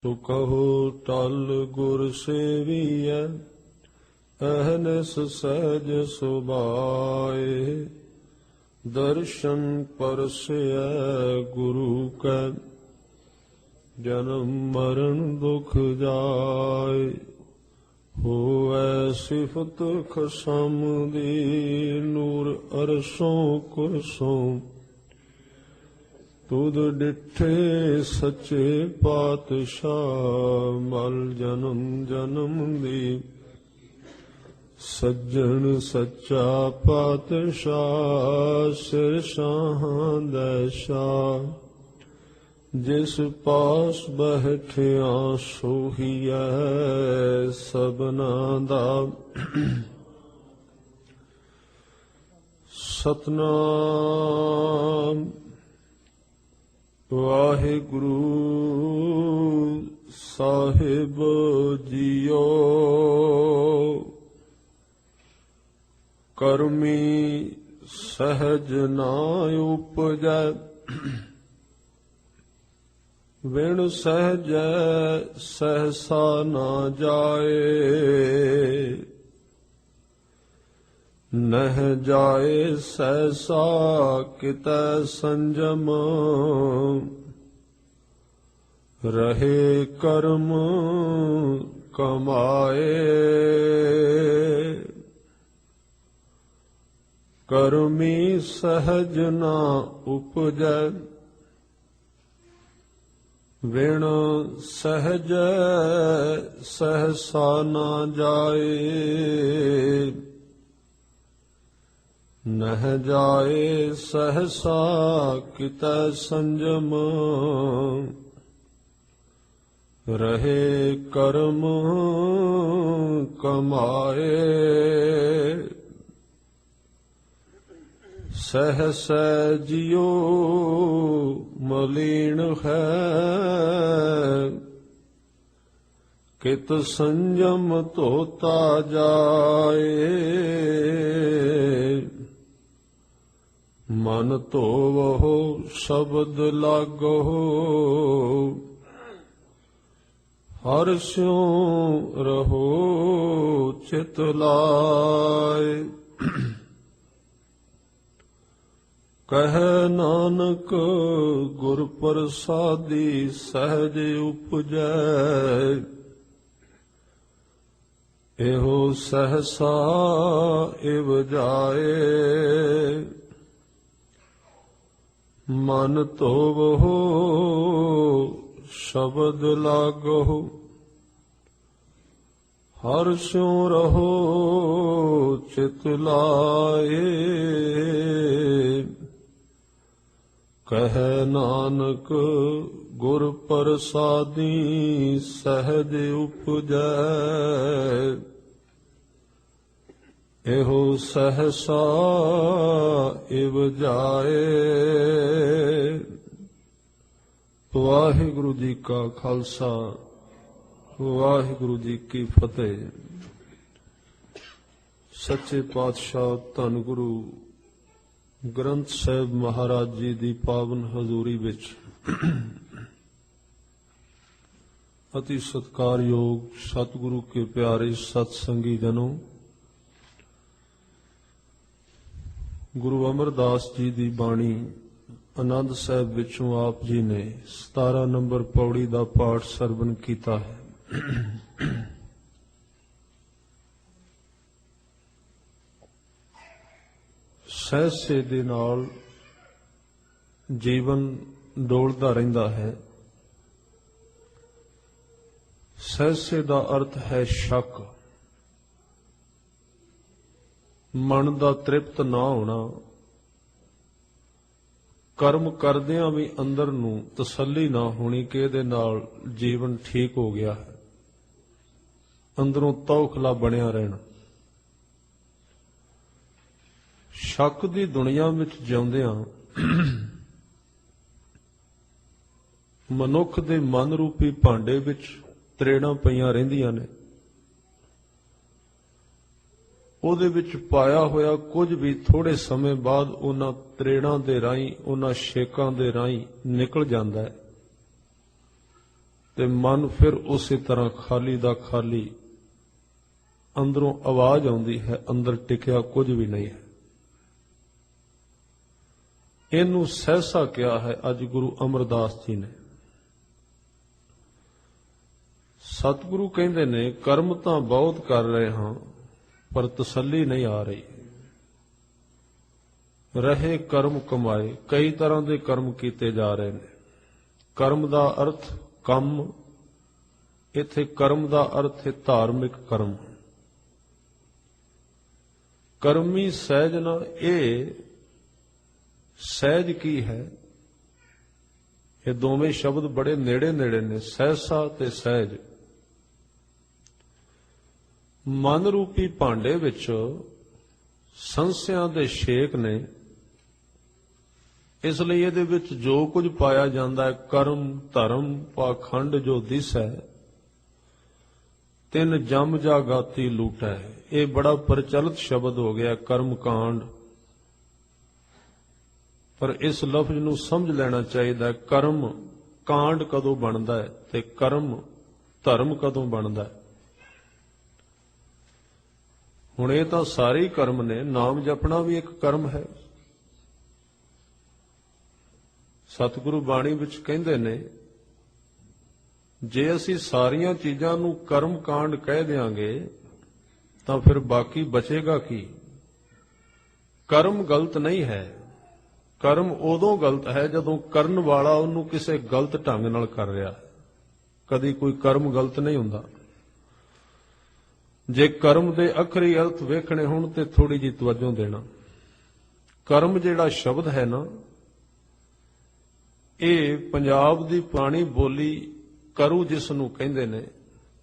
ਸੋ ਕਹੋ ਟਲ ਗੁਰ ਸੇਵੀਐ ਅਹਨਿਸ ਸਹਿਜ ਸੁਭਾਏ। ਦਰਸ਼ਨ ਪਰਸੈ ਗੁਰੂ ਕੈ ਜਨਮ ਮਰਨ ਦੁਖ ਜਾਏ। ਹੋਵੈ ਸਿਫਤ ਖਸਮ ਦੀ ਨੂਰ ਅਰਸੋਂ ਕੁਰਸੋਂ। ਤੁਧ ਡਿਠੇ ਸੱਚੇ ਪਾਤਸ਼ਾਹ ਮਲ ਜਨਮ ਜਨਮ ਦੀ। ਸੱਜਣ ਸੱਚਾ ਪਾਤਸ਼ਾਹ ਸਿਰ ਸ਼ਾਹਾਂ ਦੈ ਸ਼ਾਹ। ਜਿਸ ਪਾਸ ਬੈਠਿਆ ਸੋਹੀਐ ਸਭਨਾ ਦਾ। ਸਤਨਾਮ ਵਾਹਿਗੁਰੂ ਸਾਹਿਬ ਜੀਓ। ਕਰਮੀ ਸਹਿਜ ਨਾ ਉਪਜੈ ਵਿਣ ਸਹਿਜੈ ਸਹਸਾ ਨਾ ਜਾਏ। ਨਹਿ ਜਾਏ ਸਹਸਾ ਕਿਤੈ ਸੰਜਮ। ਰਹੇ ਕਰਮ ਕਮਾਏ। ਕਰਮੀ ਸਹਿਜ ਨਾ ਉਪਜੈ ਵਿਣ ਸਹਿਜੈ ਸਹਸਾ ਨਾ ਜਾਏ। ਨਹਿ ਜਾਏ ਸਹਸਾ ਕਿਤੈ ਸੰਜਮ। ਰਹੇ ਕਰਮ ਕਮਾਏ। ਸਹਸੈ ਜਿਉ ਮਲੀਨ ਹੈ ਕਿਤ ਸੰਜਮ ਧੋਤਾ ਜਾਏ। ਮਨ ਧੋਵਹੁ ਸ਼ਬਦ ਲਾਗੋ ਹਰਿ ਸਿਉ ਰਹੋ ਚਿਤ ਲਾਇ। ਕਹਿ ਨਾਨਕ ਗੁਰ ਪ੍ਰਸਾਦੀ ਸਹਿਜ ਉਪਜੈ। ਇਹੋ ਸਹਸਾ ਇਵ ਜਾਏ। ਮਨ ਧੋਵਹੁ ਸ਼ਬਦ ਲਾਗਹੁ ਹਰਿ ਸਿਉ ਰਹੋ ਚਿਤ ਲਾਏ। ਕਹਿ ਨਾਨਕ ਗੁਰ ਪ੍ਰਸਾਦੀ ਸਹਿਜ ਉਪਜੈ। ਇਹੋ ਸਹਸਾ ਇਵ ਜਾਏ। ਵਾਹਿਗੁਰੂ ਜੀ ਕਾ ਖਾਲਸਾ ਵਾਹਿਗੁਰੂ ਜੀ ਕੀ ਫਤਿਹ। ਸੱਚੇ ਪਾਤਸ਼ਾਹ ਧੰਨ ਗੁਰੂ ਗ੍ਰੰਥ ਸਾਹਿਬ ਮਹਾਰਾਜ ਜੀ ਦੀ ਪਾਵਨ ਹਜ਼ੂਰੀ ਵਿੱਚ ਅਤੀ ਸਤਿਕਾਰਯੋਗ ਸਤਿਗੁਰੂ ਕੇ ਪਿਆਰੇ ਸਤ ਸੰਗੀ ਜਨੋ, ਗੁਰੂ ਅਮਰਦਾਸ ਜੀ ਦੀ ਬਾਣੀ ਆਨੰਦ ਸਾਹਿਬ ਵਿੱਚੋਂ ਆਪ ਜੀ ਨੇ 17 ਨੰਬਰ ਪੌੜੀ ਦਾ ਪਾਠ ਸਰਵਣ ਕੀਤਾ ਹੈ। ਸਹਿਸੇ ਦੇ ਨਾਲ ਜੀਵਨ ਡੋਲਦਾ ਰਹਿੰਦਾ ਹੈ। ਸਹਿਸੇ ਦਾ ਅਰਥ ਹੈ ਸ਼ੱਕ, ਮਨ ਦਾ ਤ੍ਰਿਪਤ ਨਾ ਹੋਣਾ। ਕਰਮ ਕਰਦਿਆਂ ਵੀ ਅੰਦਰ ਨੂੰ ਤਸੱਲੀ ਨਾ ਹੋਣੀ ਕਿ ਇਹਦੇ ਨਾਲ ਜੀਵਨ ਠੀਕ ਹੋ ਗਿਆ ਹੈ। ਅੰਦਰੋਂ ਤੌਖਲਾ ਬਣਿਆ ਰਹਿਣਾ। ਸ਼ੱਕ ਦੀ ਦੁਨੀਆ ਵਿੱਚ ਜਿਉਂਦਿਆਂ ਮਨੁੱਖ ਦੇ ਮਨ ਰੂਪੀ ਭਾਂਡੇ ਵਿੱਚ ਤਰੇੜਾਂ ਪਈਆਂ ਰਹਿੰਦੀਆਂ ਨੇ। ਉਹਦੇ ਵਿੱਚ ਪਾਇਆ ਹੋਇਆ ਕੁਝ ਵੀ ਥੋੜੇ ਸਮੇਂ ਬਾਅਦ ਉਹਨਾਂ ਤਰੇੜਾਂ ਦੇ ਰਾਹੀਂ, ਉਹਨਾਂ ਛੇਕਾਂ ਦੇ ਰਾਹੀਂ ਨਿਕਲ ਜਾਂਦਾ ਹੈ ਤੇ ਮਨ ਫਿਰ ਉਸੇ ਤਰ੍ਹਾਂ ਖਾਲੀ ਦਾ ਖਾਲੀ, ਅੰਦਰੋਂ ਆਵਾਜ਼ ਆਉਂਦੀ ਹੈ, ਅੰਦਰ ਟਿਕਿਆ ਕੁਝ ਵੀ ਨਹੀਂ ਹੈ। ਇਹਨੂੰ ਸਹਿਸਾ ਕਿਹਾ ਹੈ ਅੱਜ ਗੁਰੂ ਅਮਰਦਾਸ ਜੀ ਨੇ। ਸਤਿਗੁਰੂ ਕਹਿੰਦੇ ਨੇ ਕਰਮ ਤਾਂ ਬਹੁਤ ਕਰ ਰਹੇ ਹਾਂ ਪਰ ਤਸੱਲੀ ਨਹੀਂ ਆ ਰਹੀ। ਰਹੇ ਕਰਮ ਕਮਾਏ, ਕਈ ਤਰ੍ਹਾਂ ਦੇ ਕਰਮ ਕੀਤੇ ਜਾ ਰਹੇ ਨੇ। ਕਰਮ ਦਾ ਅਰਥ ਕੰਮ, ਇੱਥੇ ਕਰਮ ਦਾ ਅਰਥ ਹੈ ਧਾਰਮਿਕ ਕਰਮ। ਕਰਮੀ ਸਹਿਜ ਨਾ, ਇਹ ਸਹਿਜ ਕੀ ਹੈ? ਇਹ ਦੋਵੇਂ ਸ਼ਬਦ ਬੜੇ ਨੇੜੇ ਨੇੜੇ ਨੇ, ਸਹਿਸਾ ਤੇ ਸਹਿਜ। ਮਨ ਰੂਪੀ ਭਾਂਡੇ ਵਿੱਚ ਸੰਸਿਆਂ ਦੇ ਛੇਕ ਨੇ, ਇਸ ਲਈ ਇਹਦੇ ਵਿੱਚ ਜੋ ਕੁਝ ਪਾਇਆ ਜਾਂਦਾ ਹੈ, ਕਰਮ ਧਰਮ ਪਾਖੰਡ ਜੋ ਦਿਸੈ, ਤਿੰਨ ਜਮ ਜਾਗਾਤੀ ਲੂਟੈ, ਇਹ ਬੜਾ ਪ੍ਰਚਲਿਤ ਸ਼ਬਦ ਹੋ ਗਿਆ ਕਰਮ ਕਾਂਡ। ਪਰ ਇਸ ਲਫ਼ਜ਼ ਨੂੰ ਸਮਝ ਲੈਣਾ ਚਾਹੀਦਾ ਹੈ, ਕਰਮ ਕਾਂਡ ਕਦੋਂ ਬਣਦਾ ਹੈ ਤੇ ਕਰਮ ਧਰਮ ਕਦੋਂ ਬਣਦਾ ਹੈ। ਹੁਣ ਇਹ ਤਾਂ ਸਾਰੇ ਹੀ ਕਰਮ ਨੇ, ਨਾਮ ਜਪਣਾ ਵੀ ਇੱਕ ਕਰਮ ਹੈ। ਸਤਿਗੁਰੂ ਬਾਣੀ ਵਿੱਚ ਕਹਿੰਦੇ ਨੇ, ਜੇ ਅਸੀਂ ਸਾਰੀਆਂ ਚੀਜ਼ਾਂ ਨੂੰ ਕਰਮ ਕਾਂਡ ਕਹਿ ਦਿਆਂਗੇ ਤਾਂ ਫਿਰ ਬਾਕੀ ਬਚੇਗਾ ਕੀ? ਕਰਮ ਗਲਤ ਨਹੀਂ ਹੈ। ਕਰਮ ਉਦੋਂ ਗਲਤ ਹੈ ਜਦੋਂ ਕਰਨ ਵਾਲਾ ਉਹਨੂੰ ਕਿਸੇ ਗਲਤ ਢੰਗ ਨਾਲ ਕਰ ਰਿਹਾ ਹੈ। ਕਦੀ ਕੋਈ ਕਰਮ ਗਲਤ ਨਹੀਂ ਹੁੰਦਾ। ਜੇ ਕਰਮ ਦੇ ਅਖਰੀ ਅਰਥ ਵੇਖਣੇ ਹੋਣ ਤੇ ਥੋੜੀ ਜਿਹੀ ਤਵੱਜੋ ਦੇਣਾ। ਕਰਮ ਜਿਹੜਾ ਸ਼ਬਦ ਹੈ ਨਾ, ਇਹ ਪੰਜਾਬ ਦੀ ਪੁਰਾਣੀ ਬੋਲੀ ਕਰੂ ਜਿਸ ਨੂੰ ਕਹਿੰਦੇ ਨੇ,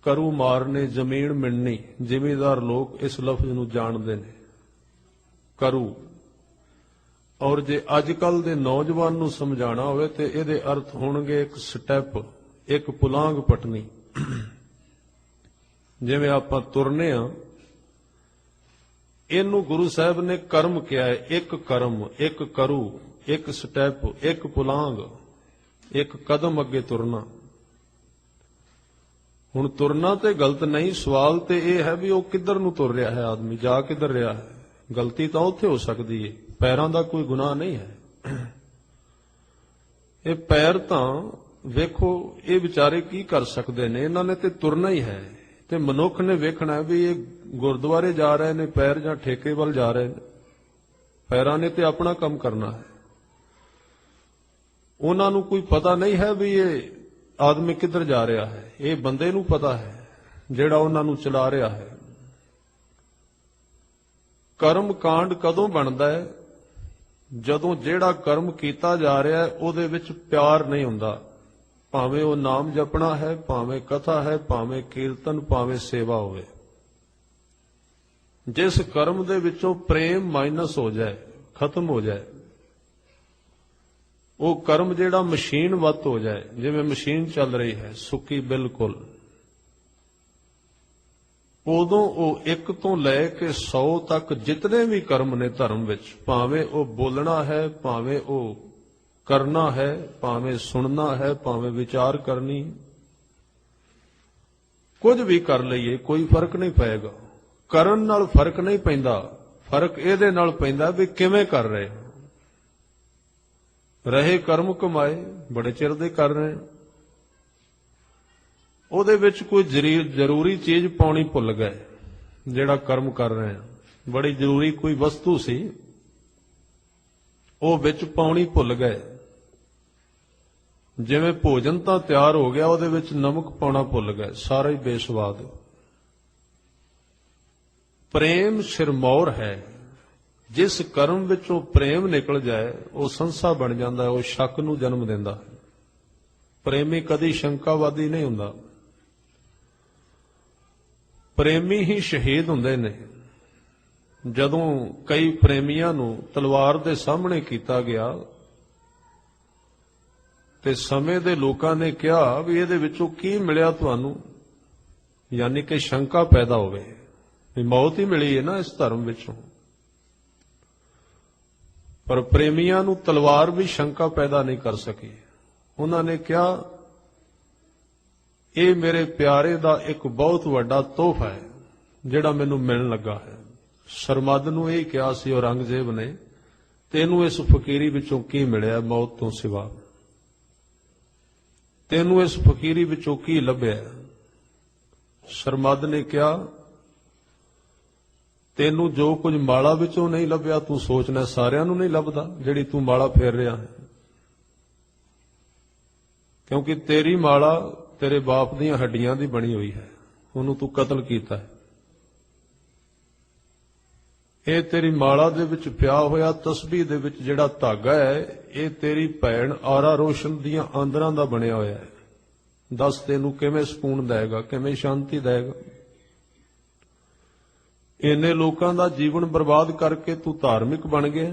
ਕਰੂ ਮਾਰਨੇ ਜ਼ਮੀਨ ਮਿਣਨੀ, ਜ਼ਿਮੀਂਦਾਰ ਲੋਕ ਇਸ ਲਫ਼ਜ਼ ਨੂੰ ਜਾਣਦੇ ਨੇ, ਕਰੂ। ਔਰ ਜੇ ਅੱਜ ਕੱਲ ਦੇ ਨੌਜਵਾਨ ਨੂੰ ਸਮਝਾਣਾ ਹੋਵੇ ਤੇ ਇਹਦੇ ਅਰਥ ਹੋਣਗੇ ਇੱਕ ਸਟੈਪ, ਇੱਕ ਪੁਲਾਂਘ ਪਟਣੀ। ਜਿਵੇਂ ਆਪਾਂ ਤੁਰਨੇ ਆ, ਇਹਨੂੰ ਗੁਰੂ ਸਾਹਿਬ ਨੇ ਕਰਮ ਕਿਹਾ ਹੈ। ਇੱਕ ਕਰਮ, ਇੱਕ ਕਰੂ, ਇੱਕ ਸਟੈਪ, ਇੱਕ ਪੁਲਾਂਘ, ਇੱਕ ਕਦਮ ਅੱਗੇ ਤੁਰਨਾ। ਹੁਣ ਤੁਰਨਾ ਤੇ ਗਲਤ ਨਹੀਂ, ਸਵਾਲ ਤੇ ਇਹ ਹੈ ਵੀ ਉਹ ਕਿੱਧਰ ਨੂੰ ਤੁਰ ਰਿਹਾ ਹੈ, ਆਦਮੀ ਜਾ ਕਿੱਧਰ ਰਿਹਾ ਹੈ। ਗਲਤੀ ਤਾਂ ਉੱਥੇ ਹੋ ਸਕਦੀ ਹੈ, ਪੈਰਾਂ ਦਾ ਕੋਈ ਗੁਨਾਹ ਨਹੀਂ ਹੈ। ਇਹ ਪੈਰ ਤਾਂ ਵੇਖੋ, ਇਹ ਵਿਚਾਰੇ ਕੀ ਕਰ ਸਕਦੇ ਨੇ, ਇਹਨਾਂ ਨੇ ਤੇ ਤੁਰਨਾ ਹੀ ਹੈ। ਤੇ ਮਨੁੱਖ ਨੇ ਵੇਖਣਾ ਵੀ ਇਹ ਗੁਰਦੁਆਰੇ ਜਾ ਰਹੇ ਨੇ ਪੈਰ ਜਾਂ ਠੇਕੇ ਵੱਲ ਜਾ ਰਹੇ ਨੇ। ਪੈਰਾਂ ਨੇ ਤੇ ਆਪਣਾ ਕੰਮ ਕਰਨਾ ਹੈ। ਉਹਨਾਂ ਨੂੰ ਕੋਈ ਪਤਾ ਨਹੀਂ ਹੈ ਵੀ ਇਹ ਆਦਮੀ ਕਿੱਧਰ ਜਾ ਰਿਹਾ ਹੈ। ਇਹ ਬੰਦੇ ਨੂੰ ਪਤਾ ਹੈ ਜਿਹੜਾ ਉਹਨਾਂ ਨੂੰ ਚਲਾ ਰਿਹਾ ਹੈ। ਕਰਮ ਕਾਂਡ ਕਦੋਂ ਬਣਦਾ ਹੈ? ਜਦੋਂ ਜਿਹੜਾ ਕਰਮ ਕੀਤਾ ਜਾ ਰਿਹਾ ਹੈ ਉਹਦੇ ਵਿੱਚ ਪਿਆਰ ਨਹੀਂ ਹੁੰਦਾ। ਭਾਵੇਂ ਉਹ ਨਾਮ ਜਪਣਾ ਹੈ, ਭਾਵੇਂ ਕਥਾ ਹੈ, ਭਾਵੇਂ ਕੀਰਤਨ, ਭਾਵੇਂ ਸੇਵਾ ਹੋਵੇ। ਜਿਸ ਕਰਮ ਦੇ ਵਿੱਚੋਂ ਪ੍ਰੇਮ ਮਾਈਨਸ ਹੋ ਜਾਏ, ਖਤਮ ਹੋ ਜਾਏ, ਉਹ ਕਰਮ ਜਿਹੜਾ ਮਸ਼ੀਨ ਵੱਤ ਹੋ ਜਾਏ, ਜਿਵੇਂ ਮਸ਼ੀਨ ਚੱਲ ਰਹੀ ਹੈ ਸੁੱਕੀ ਬਿਲਕੁਲ, ਉਦੋਂ ਉਹ 1 ਤੋਂ ਲੈ ਕੇ 100 ਤੱਕ ਜਿਤਨੇ ਵੀ ਕਰਮ ਨੇ ਧਰਮ ਵਿੱਚ, ਭਾਵੇਂ ਉਹ ਬੋਲਣਾ ਹੈ, ਭਾਵੇਂ ਉਹ ਕਰਨਾ ਹੈ, ਭਾਵੇਂ ਸੁਣਨਾ ਹੈ, ਭਾਵੇਂ ਵਿਚਾਰ ਕਰਨੀ, ਕੁਝ ਵੀ ਕਰ ਲਈਏ ਕੋਈ ਫਰਕ ਨਹੀਂ ਪਏਗਾ। ਕਰਨ ਨਾਲ ਫਰਕ ਨਹੀਂ ਪੈਂਦਾ, ਫਰਕ ਇਹਦੇ ਨਾਲ ਪੈਂਦਾ ਵੀ ਕਿਵੇਂ ਕਰ ਰਹੇ। ਰਹੇ ਕਰਮ ਕਮਾਏ, ਬੜੇ ਚਿਰ ਦੇ ਕਰ ਰਹੇ, ਉਹਦੇ ਵਿੱਚ ਕੋਈ ਜ਼ਰੂਰੀ ਚੀਜ਼ ਪਾਉਣੀ ਭੁੱਲ ਗਏ। ਜਿਹੜਾ ਕਰਮ ਕਰ ਰਹੇ ਆ, ਬੜੀ ਜ਼ਰੂਰੀ ਕੋਈ ਵਸਤੂ ਸੀ, ਉਹ ਵਿੱਚ ਪਾਉਣੀ ਭੁੱਲ ਗਏ। ਜਿਵੇਂ ਭੋਜਨ ਤਾਂ ਤਿਆਰ ਹੋ ਗਿਆ, ਉਹਦੇ ਵਿੱਚ ਨਮਕ ਪਾਉਣਾ ਭੁੱਲ ਗਏ, ਸਾਰਾ ਹੀ ਬੇਸਵਾਦ। ਪ੍ਰੇਮ ਸਿਰਮੌਰ ਹੈ। ਜਿਸ ਕਰਮ ਵਿੱਚੋਂ ਪ੍ਰੇਮ ਨਿਕਲ ਜਾਏ ਉਹ ਸੰਸਾ ਬਣ ਜਾਂਦਾ ਹੈ, ਉਹ ਸ਼ੱਕ ਨੂੰ ਜਨਮ ਦਿੰਦਾ ਹੈ। ਪ੍ਰੇਮੀ ਕਦੀ ਸ਼ੰਕਾਵਾਦੀ ਨਹੀਂ ਹੁੰਦਾ। ਪ੍ਰੇਮੀ ਹੀ ਸ਼ਹੀਦ ਹੁੰਦੇ ਨੇ। ਜਦੋਂ ਕਈ ਪ੍ਰੇਮੀਆਂ ਨੂੰ ਤਲਵਾਰ ਦੇ ਸਾਹਮਣੇ ਕੀਤਾ ਗਿਆ ਤੇ ਸਮੇਂ ਦੇ ਲੋਕਾਂ ਨੇ ਕਿਹਾ ਵੀ ਇਹਦੇ ਵਿੱਚੋਂ ਕੀ ਮਿਲਿਆ ਤੁਹਾਨੂੰ, ਯਾਨੀ ਕਿ ਸ਼ੰਕਾ ਪੈਦਾ ਹੋਵੇ ਵੀ ਮੌਤ ਹੀ ਮਿਲੀ ਹੈ ਨਾ ਇਸ ਧਰਮ ਵਿੱਚੋਂ। ਪਰ ਪ੍ਰੇਮੀਆਂ ਨੂੰ ਤਲਵਾਰ ਵੀ ਸ਼ੰਕਾ ਪੈਦਾ ਨਹੀਂ ਕਰ ਸਕੀ। ਉਹਨਾਂ ਨੇ ਕਿਹਾ ਇਹ ਮੇਰੇ ਪਿਆਰੇ ਦਾ ਇੱਕ ਬਹੁਤ ਵੱਡਾ ਤੋਹਫਾ ਹੈ ਜਿਹੜਾ ਮੈਨੂੰ ਮਿਲਣ ਲੱਗਾ ਹੈ। ਸਰਮਦ ਨੂੰ ਇਹ ਕਿਹਾ ਸੀ ਔਰੰਗਜ਼ੇਬ ਨੇ, ਤੈਨੂੰ ਇਸ ਫਕੀਰੀ ਵਿੱਚੋਂ ਕੀ ਮਿਲਿਆ ਮੌਤ ਤੋਂ ਸਿਵਾ? ਤੈਨੂੰ ਇਸ ਫਕੀਰੀ ਵਿੱਚੋਂ ਕੀ ਲੱਭਿਆ? ਸਰਮਦ ਨੇ ਕਿਹਾ, ਤੈਨੂੰ ਜੋ ਕੁਝ ਮਾਲਾ ਵਿੱਚੋਂ ਨਹੀਂ ਲੱਭਿਆ ਤੂੰ ਸੋਚਣਾ ਸਾਰਿਆਂ ਨੂੰ ਨਹੀਂ ਲੱਭਦਾ ਜਿਹੜੀ ਤੂੰ ਮਾਲਾ ਫੇਰ ਰਿਹਾ ਹੈ, ਕਿਉਂਕਿ ਤੇਰੀ ਮਾਲਾ ਤੇਰੇ ਬਾਪ ਦੀਆਂ ਹੱਡੀਆਂ ਦੀ ਬਣੀ ਹੋਈ ਹੈ, ਉਹਨੂੰ ਤੂੰ ਕਤਲ ਕੀਤਾ ਹੈ। ਇਹ ਤੇਰੀ ਮਾਲਾ ਦੇ ਵਿੱਚ ਪਿਆ ਹੋਇਆ ਤਸਬੀਹ ਦੇ ਵਿੱਚ ਜਿਹੜਾ ਧਾਗਾ ਹੈ, ਇਹ ਤੇਰੀ ਭੈਣ ਆਰਾ ਰੋਸ਼ਨ ਦੀਆਂ ਆਂਦਰਾਂ ਦਾ ਬਣਿਆ ਹੋਇਆ ਹੈ। ਦੱਸ ਤੈਨੂੰ ਕਿਵੇਂ ਸਕੂਨ ਦੇਗਾ, ਕਿਵੇਂ ਸ਼ਾਂਤੀ ਦੇਗਾ? ਇੰਨੇ ਲੋਕਾਂ ਦਾ ਜੀਵਨ ਬਰਬਾਦ ਕਰਕੇ ਤੂੰ ਧਾਰਮਿਕ ਬਣ ਗਿਆ,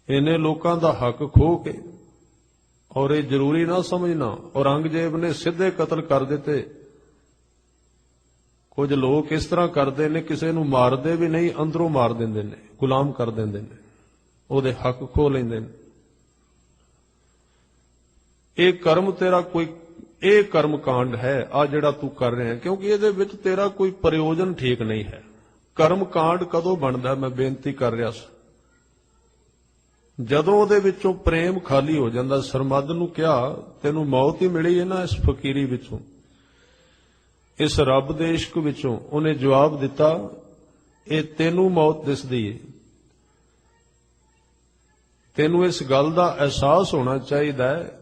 ਇੰਨੇ ਲੋਕਾਂ ਦਾ ਹੱਕ ਖੋਹ ਕੇ। ਔਰ ਇਹ ਜ਼ਰੂਰੀ ਨਾ ਸਮਝਣਾ ਔਰੰਗਜ਼ੇਬ ਨੇ ਸਿੱਧੇ ਕਤਲ ਕਰ ਦਿੱਤੇ। ਕੁਝ ਲੋਕ ਇਸ ਤਰ੍ਹਾਂ ਕਰਦੇ ਨੇ, ਕਿਸੇ ਨੂੰ ਮਾਰਦੇ ਵੀ ਨਹੀਂ, ਅੰਦਰੋਂ ਮਾਰ ਦਿੰਦੇ ਨੇ, ਗੁਲਾਮ ਕਰ ਦਿੰਦੇ ਨੇ, ਉਹਦੇ ਹੱਕ ਖੋਹ ਲੈਂਦੇ ਨੇ। ਇਹ ਕਰਮ ਤੇਰਾ ਕੋਈ, ਇਹ ਕਰਮ ਕਾਂਡ ਹੈ ਆ ਜਿਹੜਾ ਤੂੰ ਕਰ ਰਿਹਾ, ਕਿਉਂਕਿ ਇਹਦੇ ਵਿੱਚ ਤੇਰਾ ਕੋਈ ਪ੍ਰਯੋਜਨ ਠੀਕ ਨਹੀਂ ਹੈ। ਕਰਮ ਕਾਂਡ ਕਦੋਂ ਬਣਦਾ? ਮੈਂ ਬੇਨਤੀ ਕਰ ਰਿਹਾ ਸੀ, ਜਦੋਂ ਉਹਦੇ ਵਿੱਚੋਂ ਪ੍ਰੇਮ ਖਾਲੀ ਹੋ ਜਾਂਦਾ। ਸਰਮਦ ਨੂੰ ਕਿਹਾ, ਤੈਨੂੰ ਮੌਤ ਹੀ ਮਿਲੀ ਹੈ ਨਾ ਇਸ ਫਕੀਰੀ ਵਿੱਚੋਂ, ਇਸ ਰੱਬ ਦੇ ਇਸ਼ਕ ਵਿੱਚੋਂ। ਉਹਨੇ ਜਵਾਬ ਦਿੱਤਾ, ਇਹ ਤੈਨੂੰ ਮੌਤ ਦਿਸਦੀ ਹੈ, ਤੈਨੂੰ ਇਸ ਗੱਲ ਦਾ ਅਹਿਸਾਸ ਹੋਣਾ ਚਾਹੀਦਾ ਹੈ,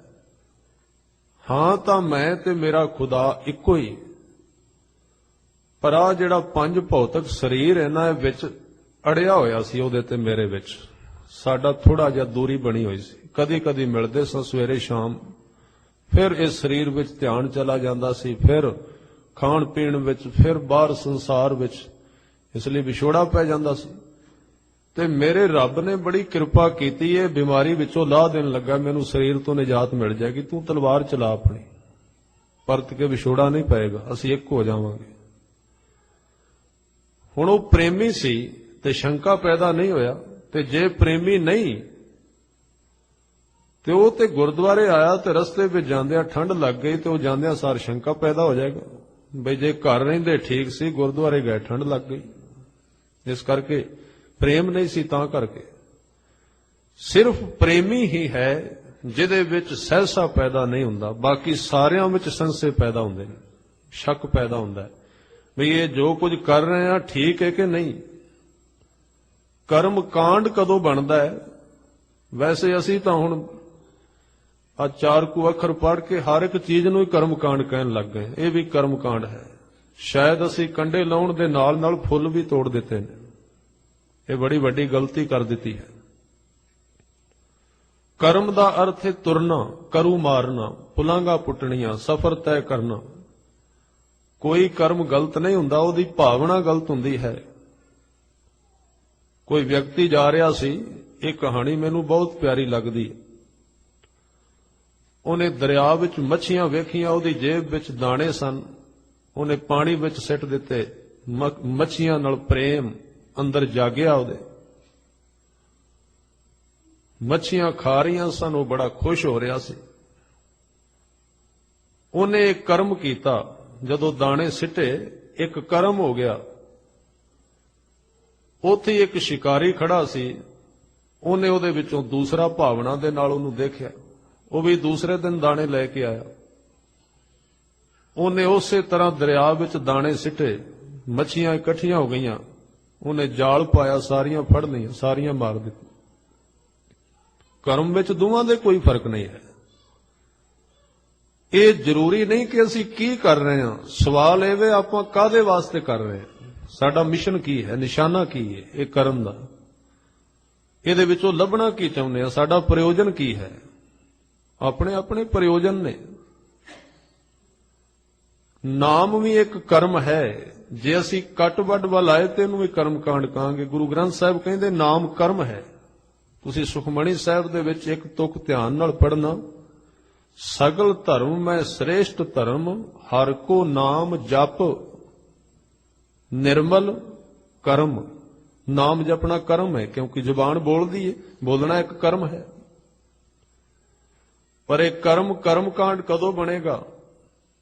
ਹਾਂ ਤਾਂ ਮੈਂ ਤੇ ਮੇਰਾ ਖੁਦਾ ਇੱਕੋ ਹੀ, ਪਰ ਆ ਜਿਹੜਾ ਪੰਜ ਭੌਤਿਕ ਸਰੀਰ ਇਹਨਾਂ ਦੇ ਵਿੱਚ ਅੜਿਆ ਹੋਇਆ ਸੀ, ਉਹਦੇ ਤੇ ਮੇਰੇ ਵਿੱਚ ਸਾਡਾ ਥੋੜਾ ਜਿਹਾ ਦੂਰੀ ਬਣੀ ਹੋਈ ਸੀ। ਕਦੀ ਕਦੀ ਮਿਲਦੇ ਸਾਂ ਸਵੇਰੇ ਸ਼ਾਮ, ਫਿਰ ਇਸ ਸਰੀਰ ਵਿੱਚ ਧਿਆਨ ਚਲਾ ਜਾਂਦਾ ਸੀ, ਫਿਰ ਖਾਣ ਪੀਣ ਵਿੱਚ, ਫਿਰ ਬਾਹਰ ਸੰਸਾਰ ਵਿੱਚ, ਇਸ ਲਈ ਵਿਛੋੜਾ ਪੈ ਜਾਂਦਾ ਸੀ। ਤੇ ਮੇਰੇ ਰੱਬ ਨੇ ਬੜੀ ਕਿਰਪਾ ਕੀਤੀ, ਇਹ ਬਿਮਾਰੀ ਵਿੱਚੋਂ ਲਾਹ ਦੇਣ ਲੱਗਾ, ਮੈਨੂੰ ਸਰੀਰ ਤੋਂ ਨਿਜਾਤ ਮਿਲ ਜਾਏਗੀ, ਤੂੰ ਤਲਵਾਰ ਚਲਾ ਆਪਣੀ, ਪਰਤ ਕੇ ਵਿਛੋੜਾ ਨਹੀਂ ਪਏਗਾ, ਅਸੀਂ ਇੱਕ ਹੋ ਜਾਵਾਂਗੇ। ਹੁਣ ਉਹ ਪ੍ਰੇਮੀ ਸੀ ਤੇ ਸ਼ੰਕਾ ਪੈਦਾ ਨਹੀਂ ਹੋਇਆ, ਤੇ ਜੇ ਪ੍ਰੇਮੀ ਨਹੀਂ ਤੇ ਉਹ ਤੇ ਗੁਰਦੁਆਰੇ ਆਇਆ ਤੇ ਰਸਤੇ ਵਿੱਚ ਜਾਂਦਿਆਂ ਠੰਡ ਲੱਗ ਗਈ ਤੇ ਉਹ ਜਾਂਦਿਆਂ ਸਾਰ ਸ਼ੰਕਾ ਪੈਦਾ ਹੋ ਜਾਏਗਾ ਬਈ ਜੇ ਘਰ ਰਹਿੰਦੇ ਠੀਕ ਸੀ, ਗੁਰਦੁਆਰੇ ਗਏ ਠੰਡ ਲੱਗ ਗਈ। ਇਸ ਕਰਕੇ ਪ੍ਰੇਮ ਨਹੀਂ ਸੀ, ਤਾਂ ਕਰਕੇ ਸਿਰਫ ਪ੍ਰੇਮੀ ਹੀ ਹੈ ਜਿਹਦੇ ਵਿੱਚ ਸਹਿਸਾ ਪੈਦਾ ਨਹੀਂ ਹੁੰਦਾ, ਬਾਕੀ ਸਾਰਿਆਂ ਵਿੱਚ ਸੰਸ਼ੇ ਪੈਦਾ ਹੁੰਦੇ ਨੇ, ਸ਼ੱਕ ਪੈਦਾ ਹੁੰਦਾ ਹੈ ਵੀ ਇਹ ਜੋ ਕੁਝ ਕਰ ਰਹੇ ਆ ਠੀਕ ਹੈ ਕਿ ਨਹੀਂ। ਕਰਮ ਕਾਂਡ ਕਦੋਂ ਬਣਦਾ ਹੈ? ਵੈਸੇ ਅਸੀਂ ਤਾਂ ਹੁਣ ਆ ਚਾਰ ਕੁ ਅੱਖਰ ਪੜ੍ਹ ਕੇ ਹਰ ਇੱਕ ਚੀਜ਼ ਨੂੰ ਹੀ ਕਰਮ ਕਾਂਡ ਕਹਿਣ ਲੱਗ ਗਏ, ਇਹ ਵੀ ਕਰਮ ਕਾਂਡ ਹੈ। ਸ਼ਾਇਦ ਅਸੀਂ ਕੰਡੇ ਲਾਉਣ ਦੇ ਨਾਲ ਨਾਲ ਫੁੱਲ ਵੀ ਤੋੜ ਦਿੱਤੇ ਨੇ, ਇਹ ਬੜੀ ਵੱਡੀ ਗਲਤੀ ਕਰ ਦਿੱਤੀ ਹੈ। ਕਰਮ ਦਾ ਅਰਥ ਹੈ ਤੁਰਨਾ, ਕਰੂ ਮਾਰਨਾ, ਪੁਲਾਂਘਾਂ ਪੁੱਟਣੀਆਂ, ਸਫ਼ਰ ਤੈਅ ਕਰਨਾ। ਕੋਈ ਕਰਮ ਗਲਤ ਨਹੀਂ ਹੁੰਦਾ, ਉਹਦੀ ਭਾਵਨਾ ਗਲਤ ਹੁੰਦੀ ਹੈ। ਕੋਈ ਵਿਅਕਤੀ ਜਾ ਰਿਹਾ ਸੀ, ਇਹ ਕਹਾਣੀ ਮੈਨੂੰ ਬਹੁਤ ਪਿਆਰੀ ਲੱਗਦੀ ਹੈ। ਉਹਨੇ ਦਰਿਆ ਵਿੱਚ ਮੱਛੀਆਂ ਵੇਖੀਆਂ, ਉਹਦੀ ਜੇਬ ਵਿੱਚ ਦਾਣੇ ਸਨ, ਉਹਨੇ ਪਾਣੀ ਵਿੱਚ ਸਿੱਟ ਦਿੱਤੇ। ਮੱਛੀਆਂ ਨਾਲ ਪ੍ਰੇਮ ਅੰਦਰ ਜਾਗਿਆ ਉਹਦੇ, ਮੱਛੀਆਂ ਖਾ ਰਹੀਆਂ ਸਨ, ਉਹ ਬੜਾ ਖੁਸ਼ ਹੋ ਰਿਹਾ ਸੀ। ਉਹਨੇ ਇੱਕ ਕਰਮ ਕੀਤਾ, ਜਦੋਂ ਦਾਣੇ ਸਿੱਟੇ ਇੱਕ ਕਰਮ ਹੋ ਗਿਆ। ਉੱਥੇ ਇੱਕ ਸ਼ਿਕਾਰੀ ਖੜਾ ਸੀ, ਉਹਨੇ ਉਹਦੇ ਵਿੱਚੋਂ ਦੂਸਰਾ ਭਾਵਨਾ ਦੇ ਨਾਲ ਉਹਨੂੰ ਦੇਖਿਆ, ਉਹ ਵੀ ਦੂਸਰੇ ਦਿਨ ਦਾਣੇ ਲੈ ਕੇ ਆਇਆ। ਉਹਨੇ ਉਸੇ ਤਰ੍ਹਾਂ ਦਰਿਆ ਵਿੱਚ ਦਾਣੇ ਸਿੱਟੇ, ਮੱਛੀਆਂ ਇਕੱਠੀਆਂ ਹੋ ਗਈਆਂ, ਉਹਨੇ ਜਾਲ ਪਾਇਆ, ਸਾਰੀਆਂ ਫੜ ਲਈਆਂ, ਸਾਰੀਆਂ ਮਾਰ ਦਿੱਤੀਆਂ। ਕਰਮ ਵਿੱਚ ਦੋਵਾਂ ਦੇ ਕੋਈ ਫਰਕ ਨਹੀਂ ਹੈ। ਇਹ ਜ਼ਰੂਰੀ ਨਹੀਂ ਕਿ ਅਸੀਂ ਕੀ ਕਰ ਰਹੇ ਹਾਂ, ਸਵਾਲ ਇਹ ਵੇ ਆਪਾਂ ਕਾਹਦੇ ਵਾਸਤੇ ਕਰ ਰਹੇ ਹਾਂ, ਸਾਡਾ ਮਿਸ਼ਨ ਕੀ ਹੈ, ਨਿਸ਼ਾਨਾ ਕੀ ਹੈ ਇਹ ਕਰਨ ਦਾ, ਇਹਦੇ ਵਿੱਚੋਂ ਲੱਭਣਾ ਕੀ ਚਾਹੁੰਦੇ ਹਾਂ, ਸਾਡਾ ਪ੍ਰਯੋਜਨ ਕੀ ਹੈ। ਆਪਣੇ ਆਪਣੇ ਪ੍ਰਯੋਜਨ ਨੇ। ਨਾਮ ਵੀ ਇੱਕ ਕਰਮ ਹੈ, ਜੇ ਅਸੀਂ ਕੱਟ ਵੱਢ ਵੱਲ ਆਏ ਤੇ ਇਹਨੂੰ ਵੀ ਕਰਮ ਕਾਂਡ ਕਹਾਂਗੇ। ਗੁਰੂ ਗ੍ਰੰਥ ਸਾਹਿਬ ਕਹਿੰਦੇ ਨਾਮ ਕਰਮ ਹੈ। ਤੁਸੀਂ ਸੁਖਮਣੀ ਸਾਹਿਬ ਦੇ ਵਿੱਚ ਇੱਕ ਤੁਕ ਧਿਆਨ ਨਾਲ ਪੜ੍ਹਨਾ, ਸਗਲ ਧਰਮ ਮੈਂ ਸ੍ਰੇਸ਼ਟ ਧਰਮ, ਹਰ ਕੋ ਨਾਮ ਜਪ ਨਿਰਮਲ ਕਰਮ। ਨਾਮ ਜਪਣਾ ਕਰਮ ਹੈ, ਕਿਉਂਕਿ ਜ਼ੁਬਾਨ ਬੋਲਦੀ ਹੈ, ਬੋਲਣਾ ਇੱਕ ਕਰਮ ਹੈ। ਪਰ ਇਹ ਕਰਮ ਕਾਂਡ ਕਦੋਂ ਬਣੇਗਾ?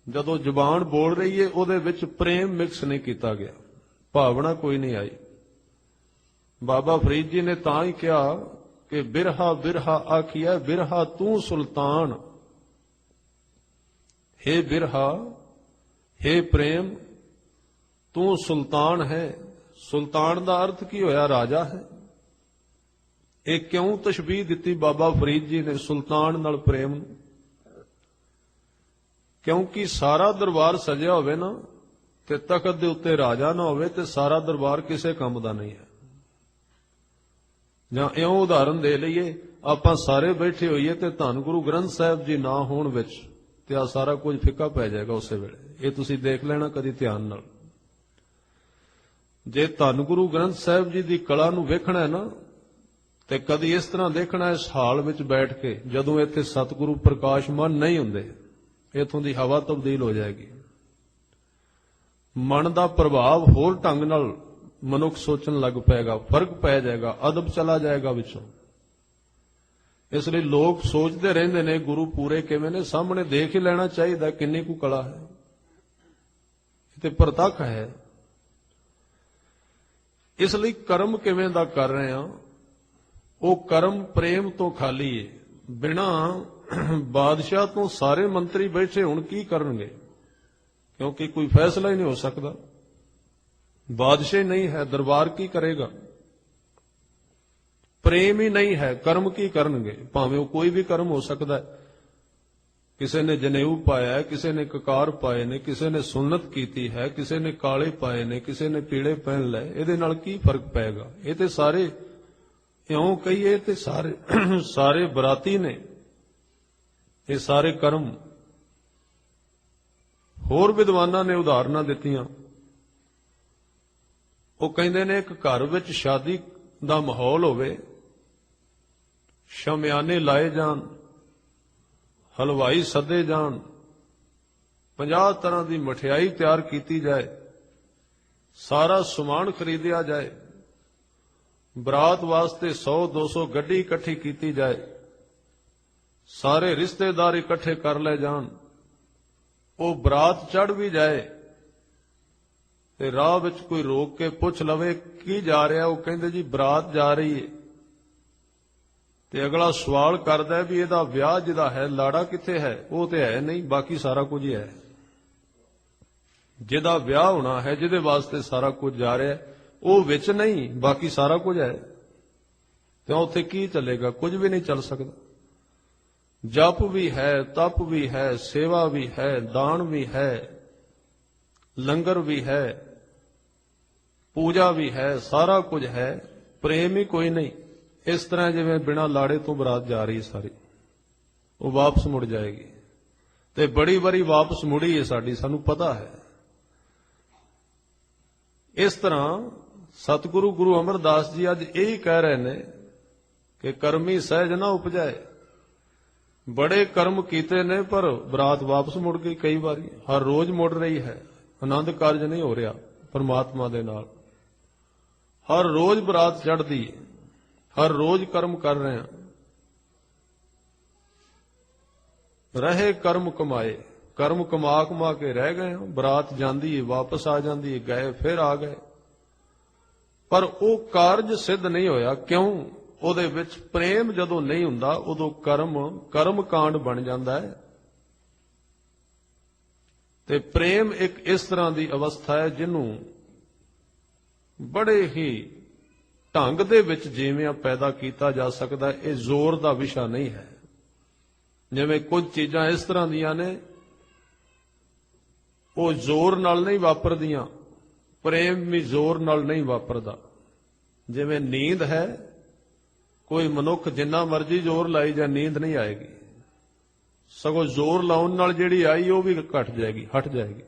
ਜਦੋਂ ਜ਼ੁਬਾਨ ਬੋਲ ਰਹੀ ਏ ਉਹਦੇ ਵਿੱਚ ਪ੍ਰੇਮ ਮਿਕਸ ਨਹੀਂ ਕੀਤਾ ਗਿਆ, ਭਾਵਨਾ ਕੋਈ ਨਹੀਂ ਆਈ। ਬਾਬਾ ਫਰੀਦ ਜੀ ਨੇ ਤਾਂ ਹੀ ਕਿਹਾ ਕਿ ਬਿਰਹਾ ਬਿਰਹਾ ਆਖੀਐ ਬਿਰਹਾ ਤੂੰ ਸੁਲਤਾਨ। हे ਬਿਰਹਾ, हे ਪ੍ਰੇਮ, ਤੂੰ ਸੁਲਤਾਨ ਹੈ। ਸੁਲਤਾਨ ਦਾ ਅਰਥ ਕੀ ਹੋਇਆ? ਰਾਜਾ ਹੈ। ਇਹ ਕਿਉਂ ਤਸ਼ਬੀਹ ਦਿੱਤੀ ਬਾਬਾ ਫਰੀਦ ਜੀ ਨੇ ਸੁਲਤਾਨ ਨਾਲ ਪ੍ਰੇਮ ਨੂੰ? ਕਿਉਂਕਿ ਸਾਰਾ ਦਰਬਾਰ ਸਜਿਆ ਹੋਵੇ ਨਾ ਤੇ ਤਖਤ ਦੇ ਉੱਤੇ ਰਾਜਾ ਨਾ ਹੋਵੇ ਤੇ ਸਾਰਾ ਦਰਬਾਰ ਕਿਸੇ ਕੰਮ ਦਾ ਨਹੀਂ ਹੈ। ਜਾਂ ਇਉਂ ਉਦਾਹਰਨ ਦੇ ਲਈਏ, ਆਪਾਂ ਸਾਰੇ ਬੈਠੇ ਹੋਈਏ ਤੇ ਧੰਨ ਗੁਰੂ ਗ੍ਰੰਥ ਸਾਹਿਬ ਜੀ ਨਾ ਹੋਣ ਵਿੱਚ ਤੇ ਆ ਸਾਰਾ ਕੁਝ ਫਿੱਕਾ ਪੈ ਜਾਏਗਾ ਉਸੇ ਵੇਲੇ। ਇਹ ਤੁਸੀਂ ਦੇਖ ਲੈਣਾ ਕਦੀ ਧਿਆਨ ਨਾਲ। ਜੇ ਧੰਨ ਗੁਰੂ ਗ੍ਰੰਥ ਸਾਹਿਬ ਜੀ ਦੀ ਕਲਾ ਨੂੰ ਵੇਖਣਾ ਹੈ ਨਾ, ਤੇ ਕਦੀ ਇਸ ਤਰ੍ਹਾਂ ਦੇਖਣਾ ਇਸ ਹਾਲ ਵਿੱਚ ਬੈਠ ਕੇ ਜਦੋਂ ਇੱਥੇ ਸਤਿਗੁਰੂ ਪ੍ਰਕਾਸ਼ਮਾਨ ਨਹੀਂ ਹੁੰਦੇ, ਇੱਥੋਂ ਦੀ ਹਵਾ ਤਬਦੀਲ ਹੋ ਜਾਏਗੀ। ਮਨ ਦਾ ਪ੍ਰਭਾਵ ਹੋਰ ਢੰਗ ਨਾਲ ਮਨੁੱਖ ਸੋਚਣ ਲੱਗ ਪਏਗਾ, ਫਰਕ ਪੈ ਜਾਏਗਾ, ਅਦਬ ਚਲਾ ਜਾਏਗਾ ਵਿੱਚੋਂ। ਇਸ ਲਈ ਲੋਕ ਸੋਚਦੇ ਰਹਿੰਦੇ ਨੇ ਗੁਰੂ ਪੂਰੇ ਕਿਵੇਂ ਨੇ, ਸਾਹਮਣੇ ਦੇਖ ਹੀ ਲੈਣਾ ਚਾਹੀਦਾ ਕਿੰਨੀ ਕੁ ਕਲਾ ਹੈ। ਇਹ ਤੇ ਪ੍ਰਤੱਖ ਹੈ। ਇਸ ਲਈ ਕਰਮ ਕਿਵੇਂ ਦਾ ਕਰ ਰਹੇ ਹਾਂ? ਉਹ ਕਰਮ ਪ੍ਰੇਮ ਤੋਂ ਖਾਲੀ ਹੈ। ਬਿਨਾਂ ਬਾਦਸ਼ਾਹ ਤੋਂ ਸਾਰੇ ਮੰਤਰੀ ਬੈਠੇ ਹੁਣ ਕੀ ਕਰਨਗੇ? ਕਿਉਂਕਿ ਕੋਈ ਫੈਸਲਾ ਹੀ ਨਹੀਂ ਹੋ ਸਕਦਾ। ਬਾਦਸ਼ਾਹ ਨਹੀਂ ਹੈ, ਦਰਬਾਰ ਕੀ ਕਰੇਗਾ? ਪ੍ਰੇਮ ਹੀ ਨਹੀਂ ਹੈ, ਕਰਮ ਕੀ ਕਰਨਗੇ? ਭਾਵੇਂ ਉਹ ਕੋਈ ਵੀ ਕਰਮ ਹੋ ਸਕਦਾ ਹੈ। ਕਿਸੇ ਨੇ ਜਨੇਊ ਪਾਇਆ ਹੈ, ਕਿਸੇ ਨੇ ਕਕਾਰ ਪਾਏ ਨੇ, ਕਿਸੇ ਨੇ ਸੁੰਨਤ ਕੀਤੀ ਹੈ, ਕਿਸੇ ਨੇ ਕਾਲੇ ਪਾਏ ਨੇ, ਕਿਸੇ ਨੇ ਪੀਲੇ ਪਹਿਨ ਲਏ। ਇਹਦੇ ਨਾਲ ਕੀ ਫਰਕ ਪਏਗਾ? ਇਹ ਤੇ ਸਾਰੇ ਇਉਂ ਕਹੀਏ ਤੇ ਸਾਰੇ ਬਰਾਤੀ ਨੇ। ਇਹ ਸਾਰੇ ਕਰਮ। ਹੋਰ ਵਿਦਵਾਨਾਂ ਨੇ ਉਦਾਹਰਨਾਂ ਦਿੱਤੀਆਂ। ਉਹ ਕਹਿੰਦੇ ਨੇ ਇੱਕ ਘਰ ਵਿੱਚ ਸ਼ਾਦੀ ਦਾ ਮਾਹੌਲ ਹੋਵੇ, ਸ਼ਮਿਆਨੇ ਲਾਏ ਜਾਣ, ਹਲਵਾਈ ਸੱਦੇ ਜਾਣ, 50 ਤਰ੍ਹਾਂ ਦੀ ਮਠਿਆਈ ਤਿਆਰ ਕੀਤੀ ਜਾਏ, ਸਾਰਾ ਸਮਾਨ ਖਰੀਦਿਆ ਜਾਏ, ਬਰਾਤ ਵਾਸਤੇ 100-200 ਗੱਡੀ ਇਕੱਠੀ ਕੀਤੀ ਜਾਏ, ਸਾਰੇ ਰਿਸ਼ਤੇਦਾਰ ਇਕੱਠੇ ਕਰ ਲਏ ਜਾਣ, ਉਹ ਬਰਾਤ ਚੜ੍ਹ ਵੀ ਜਾਏ ਤੇ ਰਾਹ ਵਿੱਚ ਕੋਈ ਰੋਕ ਕੇ ਪੁੱਛ ਲਵੇ ਕੀ ਜਾ ਰਿਹਾ? ਉਹ ਕਹਿੰਦੇ ਜੀ ਬਰਾਤ ਜਾ ਰਹੀ ਹੈ। ਤੇ ਅਗਲਾ ਸਵਾਲ ਕਰਦਾ ਵੀ ਇਹਦਾ ਵਿਆਹ ਜਿਹਦਾ ਹੈ ਲਾੜਾ ਕਿੱਥੇ ਹੈ? ਉਹ ਤੇ ਹੈ ਨਹੀਂ, ਬਾਕੀ ਸਾਰਾ ਕੁਝ ਹੀ ਹੈ। ਜਿਹਦਾ ਵਿਆਹ ਹੋਣਾ ਹੈ, ਜਿਹਦੇ ਵਾਸਤੇ ਸਾਰਾ ਕੁਝ ਜਾ ਰਿਹਾ, ਉਹ ਵਿੱਚ ਨਹੀਂ, ਬਾਕੀ ਸਾਰਾ ਕੁਝ ਹੈ। ਤੇ ਉੱਥੇ ਕੀ ਚੱਲੇਗਾ? ਕੁਝ ਵੀ ਨਹੀਂ ਚੱਲ ਸਕਦਾ। ਜਪ ਵੀ ਹੈ, ਤਪ ਵੀ ਹੈ, ਸੇਵਾ ਵੀ ਹੈ, ਦਾਨ ਵੀ ਹੈ, ਲੰਗਰ ਵੀ ਹੈ, ਪੂਜਾ ਵੀ ਹੈ, ਸਾਰਾ ਕੁਝ ਹੈ, ਪ੍ਰੇਮ ਹੀ ਕੋਈ ਨਹੀਂ। ਇਸ ਤਰ੍ਹਾਂ ਜਿਵੇਂ ਬਿਨਾਂ ਲਾੜੇ ਤੋਂ ਬਰਾਤ ਜਾ ਰਹੀ ਸਾਰੀ, ਉਹ ਵਾਪਸ ਮੁੜ ਜਾਏਗੀ। ਤੇ ਬੜੀ ਵਾਰੀ ਵਾਪਸ ਮੁੜੀ ਹੈ ਸਾਡੀ, ਸਾਨੂੰ ਪਤਾ ਹੈ। ਇਸ ਤਰ੍ਹਾਂ ਸਤਿਗੁਰੂ ਗੁਰੂ ਅਮਰਦਾਸ ਜੀ ਅੱਜ ਇਹੀ ਕਹਿ ਰਹੇ ਨੇ ਕਿ ਕਰਮੀ ਸਹਿਜ ਨਾ ਉਪਜਾਏ। ਬੜੇ ਕਰਮ ਕੀਤੇ ਨੇ ਪਰ ਬਰਾਤ ਵਾਪਸ ਮੁੜ ਗਈ। ਕਈ ਵਾਰੀ ਹਰ ਰੋਜ਼ ਮੁੜ ਰਹੀ ਹੈ। ਆਨੰਦ ਕਾਰਜ ਨਹੀਂ ਹੋ ਰਿਹਾ ਪਰਮਾਤਮਾ ਦੇ ਨਾਲ। ਹਰ ਰੋਜ਼ ਬਰਾਤ ਚੜ੍ਹਦੀ ਹੈ, ਹਰ ਰੋਜ਼ ਕਰਮ ਕਰ ਰਹੇ ਹਾਂ। ਰਹੇ ਕਰਮ ਕਮਾਏ, ਕਰਮ ਕਮਾ ਕੇ ਰਹਿ ਗਏ ਹਾਂ। ਬਰਾਤ ਜਾਂਦੀ ਹੈ, ਵਾਪਸ ਆ ਜਾਂਦੀ ਹੈ, ਗਏ ਫਿਰ ਆ ਗਏ, ਪਰ ਉਹ ਕਾਰਜ ਸਿੱਧ ਨਹੀਂ ਹੋਇਆ। ਕਿਉਂ? ਉਹਦੇ ਵਿੱਚ ਪ੍ਰੇਮ ਜਦੋਂ ਨਹੀਂ ਹੁੰਦਾ, ਉਦੋਂ ਕਰਮ ਕਾਂਡ ਬਣ ਜਾਂਦਾ ਹੈ। ਤੇ ਪ੍ਰੇਮ ਇੱਕ ਇਸ ਤਰ੍ਹਾਂ ਦੀ ਅਵਸਥਾ ਹੈ ਜਿਹਨੂੰ ਬੜੇ ਹੀ ਢੰਗ ਦੇ ਵਿੱਚ ਜਿਵੇਂ ਪੈਦਾ ਕੀਤਾ ਜਾ ਸਕਦਾ। ਇਹ ਜ਼ੋਰ ਦਾ ਵਿਸ਼ਾ ਨਹੀਂ ਹੈ। ਜਿਵੇਂ ਕੁਝ ਚੀਜ਼ਾਂ ਇਸ ਤਰ੍ਹਾਂ ਦੀਆਂ ਨੇ, ਉਹ ਜ਼ੋਰ ਨਾਲ ਨਹੀਂ ਵਾਪਰਦੀਆਂ, ਪ੍ਰੇਮ ਵੀ ਜ਼ੋਰ ਨਾਲ ਨਹੀਂ ਵਾਪਰਦਾ। ਜਿਵੇਂ ਨੀਂਦ ਹੈ, ਕੋਈ ਮਨੁੱਖ ਜਿੰਨਾ ਮਰਜ਼ੀ ਜ਼ੋਰ ਲਾਈ ਜਾਂ ਨੀਂਦ ਨਹੀਂ ਆਏਗੀ, ਸਗੋਂ ਜ਼ੋਰ ਲਾਉਣ ਨਾਲ ਜਿਹੜੀ ਆਈ ਉਹ ਵੀ ਘਟ ਜਾਏਗੀ, ਹਟ ਜਾਏਗੀ।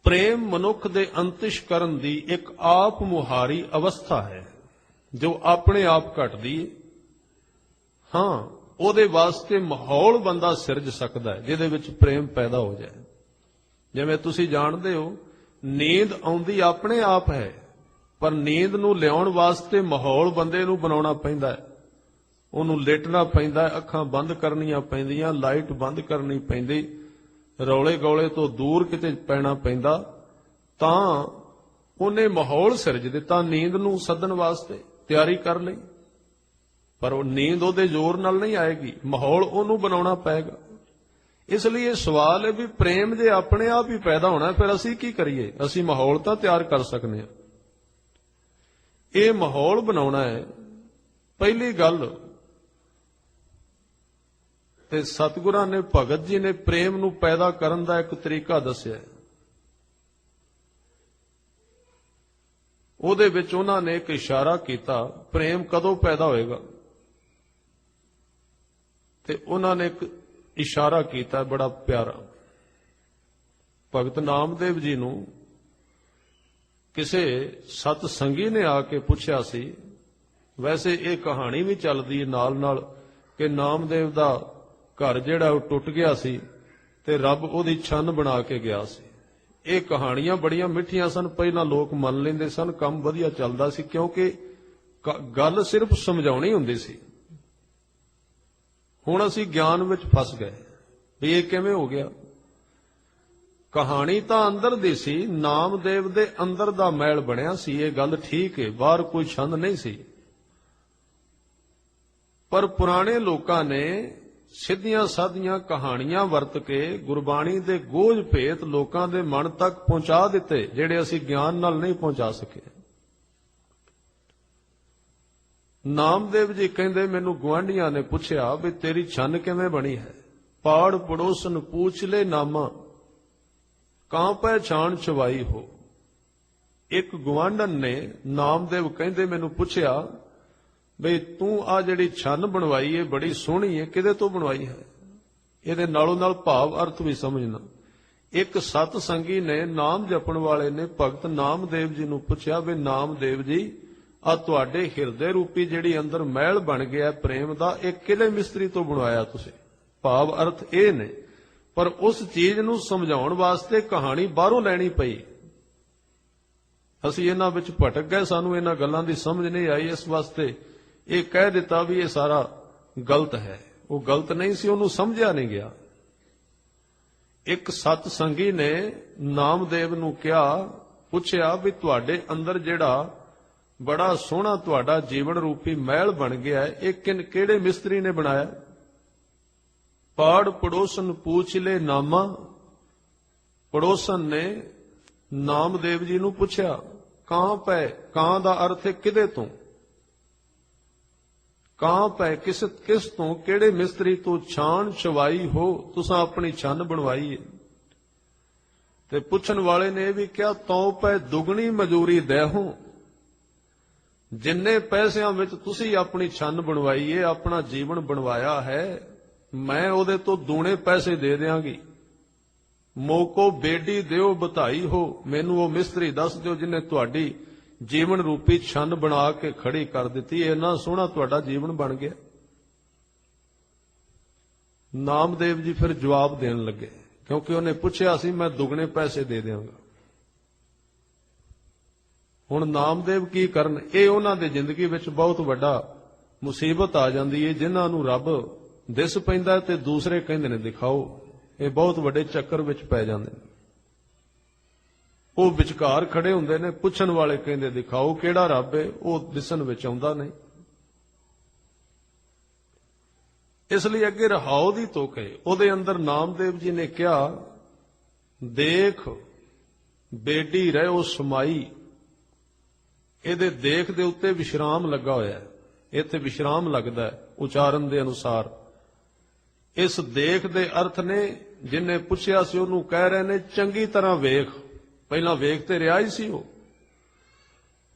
ਪ੍ਰੇਮ ਮਨੁੱਖ ਦੇ ਅੰਤਿਸ਼ਕਰਨ ਦੀ ਇੱਕ ਆਪ ਮੁਹਾਰੀ ਅਵਸਥਾ ਹੈ ਜੋ ਆਪਣੇ ਆਪ ਘਟਦੀ ਹੈ। ਹਾਂ, ਉਹਦੇ ਵਾਸਤੇ ਮਾਹੌਲ ਬੰਦਾ ਸਿਰਜ ਸਕਦਾ ਹੈ ਜਿਹਦੇ ਵਿੱਚ ਪ੍ਰੇਮ ਪੈਦਾ ਹੋ ਜਾਏ। ਜਿਵੇਂ ਤੁਸੀਂ ਜਾਣਦੇ ਹੋ, ਨੀਂਦ ਆਉਂਦੀ ਆਪਣੇ ਆਪ ਹੈ, ਪਰ ਨੀਂਦ ਨੂੰ ਲਿਆਉਣ ਵਾਸਤੇ ਮਾਹੌਲ ਬੰਦੇ ਨੂੰ ਬਣਾਉਣਾ ਪੈਂਦਾ ਹੈ। ਉਹਨੂੰ ਲੇਟਣਾ ਪੈਂਦਾ, ਅੱਖਾਂ ਬੰਦ ਕਰਨੀਆਂ ਪੈਂਦੀਆਂ, ਲਾਈਟ ਬੰਦ ਕਰਨੀ ਪੈਂਦੀ, ਰੌਲੇ ਗੌਲੇ ਤੋਂ ਦੂਰ ਕਿਤੇ ਪੈਣਾ ਪੈਂਦਾ, ਤਾਂ ਉਹਨੇ ਮਾਹੌਲ ਸਿਰਜ ਦਿੱਤਾ ਨੀਂਦ ਨੂੰ ਸੱਦਣ ਵਾਸਤੇ, ਤਿਆਰੀ ਕਰ ਲਈ। ਪਰ ਉਹ ਨੀਂਦ ਉਹਦੇ ਜ਼ੋਰ ਨਾਲ ਨਹੀਂ ਆਏਗੀ, ਮਾਹੌਲ ਉਹਨੂੰ ਬਣਾਉਣਾ ਪਏਗਾ। ਇਸ ਲਈ ਇਹ ਸਵਾਲ ਹੈ ਵੀ ਪ੍ਰੇਮ ਜੇ ਆਪਣੇ ਆਪ ਹੀ ਪੈਦਾ ਹੋਣਾ, ਫਿਰ ਅਸੀਂ ਕੀ ਕਰੀਏ? ਅਸੀਂ ਮਾਹੌਲ ਤਾਂ ਤਿਆਰ ਕਰ ਸਕਦੇ ਹਾਂ। ਇਹ ਮਾਹੌਲ ਬਣਾਉਣਾ ਹੈ ਪਹਿਲੀ ਗੱਲ। ਤੇ ਸਤਿਗੁਰਾਂ ਨੇ, ਭਗਤ ਜੀ ਨੇ ਪ੍ਰੇਮ ਨੂੰ ਪੈਦਾ ਕਰਨ ਦਾ ਇੱਕ ਤਰੀਕਾ ਦੱਸਿਆ। ਉਹਦੇ ਵਿੱਚ ਉਹਨਾਂ ਨੇ ਇੱਕ ਇਸ਼ਾਰਾ ਕੀਤਾ, ਪ੍ਰੇਮ ਕਦੋਂ ਪੈਦਾ ਹੋਏਗਾ? ਤੇ ਉਹਨਾਂ ਨੇ ਇੱਕ ਇਸ਼ਾਰਾ ਕੀਤਾ ਬੜਾ ਪਿਆਰਾ। ਭਗਤ ਨਾਮਦੇਵ ਜੀ ਨੂੰ ਕਿਸੇ ਸਤ ਸੰਗੀ ਨੇ ਆ ਕੇ ਪੁੱਛਿਆ ਸੀ, ਵੈਸੇ ਇਹ ਕਹਾਣੀ ਵੀ ਚੱਲਦੀ ਹੈ ਨਾਲ ਨਾਲ, ਕਿ ਨਾਮਦੇਵ ਦਾ ਘਰ ਜਿਹੜਾ ਉਹ ਟੁੱਟ ਗਿਆ ਸੀ ਤੇ ਰੱਬ ਉਹਦੀ ਛੰਨ ਬਣਾ ਕੇ ਗਿਆ ਸੀ। ਇਹ ਕਹਾਣੀਆਂ ਬੜੀਆਂ ਮਿੱਠੀਆਂ ਸਨ, ਪਹਿਲਾਂ ਲੋਕ ਮੰਨ ਲੈਂਦੇ ਸਨ, ਕੰਮ ਵਧੀਆ ਚੱਲਦਾ ਸੀ, ਕਿਉਂਕਿ ਗੱਲ ਸਿਰਫ ਸਮਝਾਉਣੀ ਹੁੰਦੀ ਸੀ। ਹੁਣ ਅਸੀਂ ਗਿਆਨ ਵਿੱਚ ਫਸ ਗਏ ਵੀ ਇਹ ਕਿਵੇਂ ਹੋ ਗਿਆ। ਕਹਾਣੀ ਤਾਂ ਅੰਦਰ ਦੀ ਸੀ, ਨਾਮਦੇਵ ਦੇ ਅੰਦਰ ਦਾ ਮੈਲ ਬਣਿਆ ਸੀ, ਇਹ ਗੱਲ ਠੀਕ ਹੈ, ਬਾਹਰ ਕੋਈ ਛੰਦ ਨਹੀਂ ਸੀ। ਪਰ ਪੁਰਾਣੇ ਲੋਕਾਂ ਨੇ ਸਿੱਧੀਆਂ ਸਾਧੀਆਂ ਕਹਾਣੀਆਂ ਵਰਤ ਕੇ ਗੁਰਬਾਣੀ ਦੇ ਗੋਝ ਭੇਤ ਲੋਕਾਂ ਦੇ ਮਨ ਤੱਕ ਪਹੁੰਚਾ ਦਿੱਤੇ, ਜਿਹੜੇ ਅਸੀਂ ਗਿਆਨ ਨਾਲ ਨਹੀਂ ਪਹੁੰਚਾ ਸਕੇ। ਨਾਮਦੇਵ ਜੀ ਕਹਿੰਦੇ, ਮੈਨੂੰ ਗੁਆਂਢੀਆਂ ਨੇ ਪੁੱਛਿਆ ਵੀ ਤੇਰੀ ਛੰਨ ਕਿਵੇਂ ਬਣੀ ਹੈ? ਪਾੜ ਪੜੋਸਨ ਪੂਛ ਲੈ ਨਾਮਾ, ਕਾਂ ਪਹਿਚਾਣ ਛਵਾਈ ਹੋ। ਇੱਕ ਗੁਆਂਢਣ ਨੇ, ਨਾਮਦੇਵ ਕਹਿੰਦੇ, ਮੈਨੂੰ ਪੁੱਛਿਆ ਬਈ ਤੂੰ ਆ ਜਿਹੜੀ ਛੰਨ ਬਣਵਾਈ ਹੈ ਬੜੀ ਸੋਹਣੀ ਹੈ, ਕਿਹਦੇ ਤੋਂ ਬਣਵਾਈ ਹੈ? ਇਹਦੇ ਨਾਲੋਂ ਨਾਲ ਭਾਵ ਅਰਥ ਵੀ ਸਮਝਣਾ। ਇੱਕ ਸਤ ਸੰਗੀ ਨੇ, ਨਾਮ ਜਪਣ ਵਾਲੇ ਨੇ, ਭਗਤ ਨਾਮਦੇਵ ਜੀ ਨੂੰ ਪੁੱਛਿਆ ਵੀ ਨਾਮਦੇਵ ਜੀ, ਆ ਤੁਹਾਡੇ ਹਿਰਦੇ ਰੂਪੀ ਜਿਹੜੀ ਅੰਦਰ ਮਹਿਲ ਬਣ ਗਿਆ ਪ੍ਰੇਮ ਦਾ, ਇਹ ਕਿਹੜੇ ਮਿਸਤਰੀ ਤੋਂ ਬਣਵਾਇਆ ਤੁਸੀਂ? ਭਾਵ ਅਰਥ ਇਹ ਨੇ। ਪਰ ਉਸ ਚੀਜ਼ ਨੂੰ ਸਮਝਾਉਣ ਵਾਸਤੇ ਕਹਾਣੀ ਬਾਹਰੋਂ ਲੈਣੀ ਪਈ। ਅਸੀਂ ਇਹਨਾਂ ਵਿੱਚ ਭਟਕ ਗਏ, ਸਾਨੂੰ ਇਹਨਾਂ ਗੱਲਾਂ ਦੀ ਸਮਝ ਨਹੀਂ ਆਈ, ਇਸ ਵਾਸਤੇ ਇਹ ਕਹਿ ਦਿੱਤਾ ਵੀ ਇਹ ਸਾਰਾ ਗਲਤ ਹੈ। ਉਹ ਗਲਤ ਨਹੀਂ ਸੀ, ਉਹਨੂੰ ਸਮਝਿਆ ਨਹੀਂ ਗਿਆ। ਇੱਕ ਸਤ ਸੰਗੀ ਨੇ ਨਾਮਦੇਵ ਨੂੰ ਕਿਹਾ, ਪੁੱਛਿਆ ਵੀ ਤੁਹਾਡੇ ਅੰਦਰ ਜਿਹੜਾ ਬੜਾ ਸੋਹਣਾ ਤੁਹਾਡਾ ਜੀਵਨ ਰੂਪੀ ਮਹਿਲ ਬਣ ਗਿਆ, ਇਹ ਕਿਹੜੇ ਮਿਸਤਰੀ ਨੇ ਬਣਾਇਆ? ਪਾੜ ਪੜੋਸਨ ਪੂਛ ਲੈ ਨਾਮਾ। ਪੜੋਸਨ ਨੇ ਨਾਮਦੇਵ ਜੀ ਨੂੰ ਪੁੱਛਿਆ, ਕਾਂ ਪੈ, ਕਾਂ ਦਾ ਅਰਥ ਹੈ ਕਿਹਦੇ ਤੋਂ? ਕਾਂ ਪੈ ਕਿਸ ਤੋਂ, ਕਿਹੜੇ ਮਿਸਤਰੀ ਤੋਂ ਛਾਣ ਛਵਾਈ ਹੋ, ਤੁਸਾਂ ਆਪਣੀ ਛੰਨ ਬਣਵਾਈ ਹੈ? ਤੇ ਪੁੱਛਣ ਵਾਲੇ ਨੇ ਇਹ ਵੀ ਕਿਹਾ, ਤੌ ਪੈ ਦੁਗਣੀ ਮਜ਼ਦੂਰੀ ਦੇਹੋ। ਜਿੰਨੇ ਪੈਸਿਆਂ ਵਿੱਚ ਤੁਸੀਂ ਆਪਣੀ ਛੰਨ ਬਣਵਾਈ ਹੈ, ਆਪਣਾ ਜੀਵਨ ਬਣਵਾਇਆ ਹੈ, ਮੈਂ ਉਹਦੇ ਤੋਂ ਦੂਣੇ ਪੈਸੇ ਦੇ ਦਿਆਂਗੀ। ਮੋਕੋ ਬੇਡੀ ਦਿਓ ਬਧਾਈ ਹੋ, ਮੈਨੂੰ ਉਹ ਮਿਸਤਰੀ ਦੱਸ ਦਿਓ ਜਿਹਨੇ ਤੁਹਾਡੀ ਜੀਵਨ ਰੂਪੀ ਛੰਨ ਬਣਾ ਕੇ ਖੜੀ ਕਰ ਦਿੱਤੀ, ਇੰਨਾ ਸੋਹਣਾ ਤੁਹਾਡਾ ਜੀਵਨ ਬਣ ਗਿਆ। ਨਾਮਦੇਵ ਜੀ ਫਿਰ ਜਵਾਬ ਦੇਣ ਲੱਗੇ, ਕਿਉਂਕਿ ਉਹਨੇ ਪੁੱਛਿਆ ਸੀ, ਮੈਂ ਦੁੱਗਣੇ ਪੈਸੇ ਦੇ ਦਿਆਂਗਾ। ਹੁਣ ਨਾਮਦੇਵ ਕੀ ਕਰਨ? ਇਹ ਉਹਨਾਂ ਦੀ ਜ਼ਿੰਦਗੀ ਵਿੱਚ ਬਹੁਤ ਵੱਡਾ ਮੁਸੀਬਤ ਆ ਜਾਂਦੀ ਹੈ। ਜਿਨ੍ਹਾਂ ਨੂੰ ਰੱਬ ਦਿਸ ਪੈਂਦਾ ਤੇ ਦੂਸਰੇ ਕਹਿੰਦੇ ਨੇ ਦਿਖਾਓ, ਇਹ ਬਹੁਤ ਵੱਡੇ ਚੱਕਰ ਵਿੱਚ ਪੈ ਜਾਂਦੇ ਨੇ। ਉਹ ਵਿਚਕਾਰ ਖੜੇ ਹੁੰਦੇ ਨੇ, ਪੁੱਛਣ ਵਾਲੇ ਕਹਿੰਦੇ ਦਿਖਾਓ ਕਿਹੜਾ ਰੱਬ ਹੈ, ਉਹ ਦਿਸਣ ਵਿੱਚ ਆਉਂਦਾ ਨਹੀਂ। ਇਸ ਲਈ ਅੱਗੇ ਰਹਾਉ ਦੀ ਤੁਕ ਹੈ, ਉਹਦੇ ਅੰਦਰ ਨਾਮਦੇਵ ਜੀ ਨੇ ਕਿਹਾ, ਦੇਖ ਬੇਡੀ ਰਹਿਓ ਸਮਾਈ। ਇਹਦੇ ਦੇਖ ਦੇ ਉੱਤੇ ਵਿਸ਼ਰਾਮ ਲੱਗਾ ਹੋਇਆ ਹੈ, ਇੱਥੇ ਵਿਸ਼ਰਾਮ ਲੱਗਦਾ ਹੈ ਉਚਾਰਨ ਦੇ ਅਨੁਸਾਰ। ਇਸ ਦੇਖ ਦੇ ਅਰਥ ਨੇ, ਜਿਨੇ ਪੁੱਛਿਆ ਸੀ ਉਹਨੂੰ ਕਹਿ ਰਹੇ ਨੇ, ਚੰਗੀ ਤਰ੍ਹਾਂ ਵੇਖ। ਪਹਿਲਾਂ ਵੇਖ ਤੇ ਰਿਹਾ ਹੀ ਸੀ,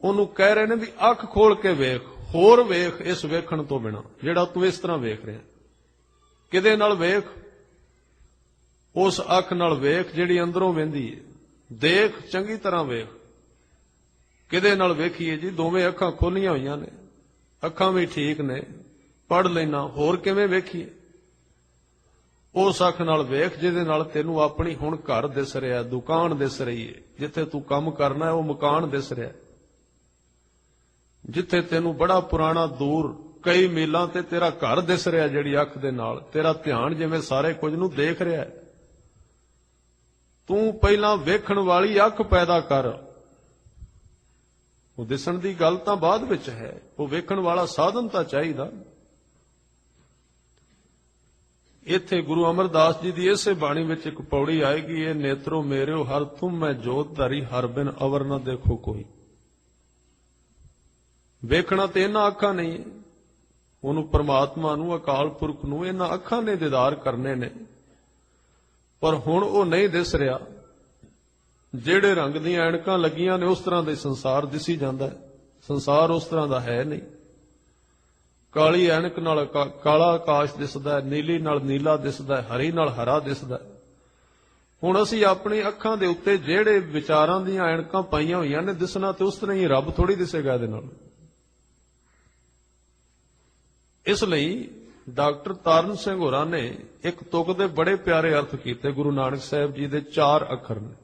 ਉਹਨੂੰ ਕਹਿ ਰਹੇ ਨੇ ਵੀ ਅੱਖ ਖੋਲ ਕੇ ਵੇਖ, ਹੋਰ ਵੇਖ ਇਸ ਵੇਖਣ ਤੋਂ ਬਿਨਾਂ ਜਿਹੜਾ ਤੂੰ ਇਸ ਤਰ੍ਹਾਂ ਵੇਖ ਰਿਹਾ। ਕਿਹਦੇ ਨਾਲ ਵੇਖ? ਉਸ ਅੱਖ ਨਾਲ ਵੇਖ ਜਿਹੜੀ ਅੰਦਰੋਂ ਵਹਿੰਦੀ ਹੈ। ਦੇਖ ਚੰਗੀ ਤਰ੍ਹਾਂ ਵੇਖ। ਕਿਹਦੇ ਨਾਲ ਵੇਖੀਏ ਜੀ? ਦੋਵੇਂ ਅੱਖਾਂ ਖੋਲੀਆਂ ਹੋਈਆਂ ਨੇ, ਅੱਖਾਂ ਵੀ ਠੀਕ ਨੇ, ਪੜ੍ਹ ਲੈਣਾ, ਹੋਰ ਕਿਵੇਂ ਵੇਖੀਏ? ਉਸ ਅੱਖ ਨਾਲ ਵੇਖ ਜਿਹਦੇ ਨਾਲ ਤੈਨੂੰ ਆਪਣੀ ਹੁਣ ਘਰ ਦਿਸ ਰਿਹਾ, ਦੁਕਾਨ ਦਿਸ ਰਹੀ ਹੈ, ਜਿੱਥੇ ਤੂੰ ਕੰਮ ਕਰਨਾ ਉਹ ਮਕਾਨ ਦਿਸ ਰਿਹਾ, ਜਿੱਥੇ ਤੈਨੂੰ ਬੜਾ ਪੁਰਾਣਾ ਦੂਰ ਕਈ ਮੀਲਾਂ ਤੇ ਤੇਰਾ ਘਰ ਦਿਸ ਰਿਹਾ, ਜਿਹੜੀ ਅੱਖ ਦੇ ਨਾਲ ਤੇਰਾ ਧਿਆਨ ਜਿਵੇਂ ਸਾਰੇ ਕੁਝ ਨੂੰ ਦੇਖ ਰਿਹਾ ਹੈ। ਤੂੰ ਪਹਿਲਾਂ ਵੇਖਣ ਵਾਲੀ ਅੱਖ ਪੈਦਾ ਕਰ। ਉਹ ਦਿਸਣ ਦੀ ਗੱਲ ਤਾਂ ਬਾਅਦ ਵਿੱਚ ਹੈ, ਉਹ ਵੇਖਣ ਵਾਲਾ ਸਾਧਨ ਤਾਂ ਚਾਹੀਦਾ। ਇੱਥੇ ਗੁਰੂ ਅਮਰਦਾਸ ਜੀ ਦੀ ਇਸੇ ਬਾਣੀ ਵਿੱਚ ਇੱਕ ਪੌੜੀ ਆਏਗੀ, ਇਹ ਨੇਤਰੋ ਮੇਰਿਓ ਹਰ ਤੁਮ ਮੈਂ ਜੋਤ ਧਰੀ, ਹਰ ਬਿਨ ਅਵਰ ਨਾ ਦੇਖੋ ਕੋਈ। ਵੇਖਣਾ ਤੇ ਇਹਨਾਂ ਅੱਖਾਂ ਨਹੀਂ ਹੈ, ਉਹਨੂੰ ਪ੍ਰਮਾਤਮਾ ਨੂੰ, ਅਕਾਲ ਪੁਰਖ ਨੂੰ ਇਹਨਾਂ ਅੱਖਾਂ ਨੇ ਦੀਦਾਰ ਕਰਨੇ ਨੇ, ਪਰ ਹੁਣ ਉਹ ਨਹੀਂ ਦਿਸ ਰਿਹਾ। ਜਿਹੜੇ ਰੰਗ ਦੀਆਂ ਐਨਕਾਂ ਲੱਗੀਆਂ ਨੇ ਉਸ ਤਰ੍ਹਾਂ ਦੇ ਸੰਸਾਰ ਦਿਸੀ ਜਾਂਦਾ ਹੈ, ਸੰਸਾਰ ਉਸ ਤਰ੍ਹਾਂ ਦਾ ਹੈ ਨਹੀਂ। ਕਾਲੀ ਐਨਕ ਨਾਲ ਕਾਲਾ ਆਕਾਸ਼ ਦਿਸਦਾ ਹੈ, ਨੀਲੀ ਨਾਲ ਨੀਲਾ ਦਿਸਦਾ ਹੈ, ਹਰੀ ਨਾਲ ਹਰਾ ਦਿਸਦਾ ਹੈ। ਹੁਣ ਅਸੀਂ ਆਪਣੀ ਅੱਖਾਂ ਦੇ ਉੱਤੇ ਜਿਹੜੇ ਵਿਚਾਰਾਂ ਦੀਆਂ ਐਨਕਾਂ ਪਾਈਆਂ ਹੋਈਆਂ ਨੇ, ਦਿਸਣਾ ਤੇ ਉਸ ਤਰ੍ਹਾਂ ਹੀ, ਰੱਬ ਥੋੜੀ ਦਿਸੇਗਾ ਇਹਦੇ ਨਾਲ। ਇਸ ਲਈ ਡਾਕਟਰ ਤਾਰਨ ਸਿੰਘ ਹੋਰਾਂ ਨੇ ਇੱਕ ਤੁਕ ਦੇ ਬੜੇ ਪਿਆਰੇ ਅਰਥ ਕੀਤੇ। ਗੁਰੂ ਨਾਨਕ ਸਾਹਿਬ ਜੀ ਦੇ 4 ਅੱਖਰ ਨੇ।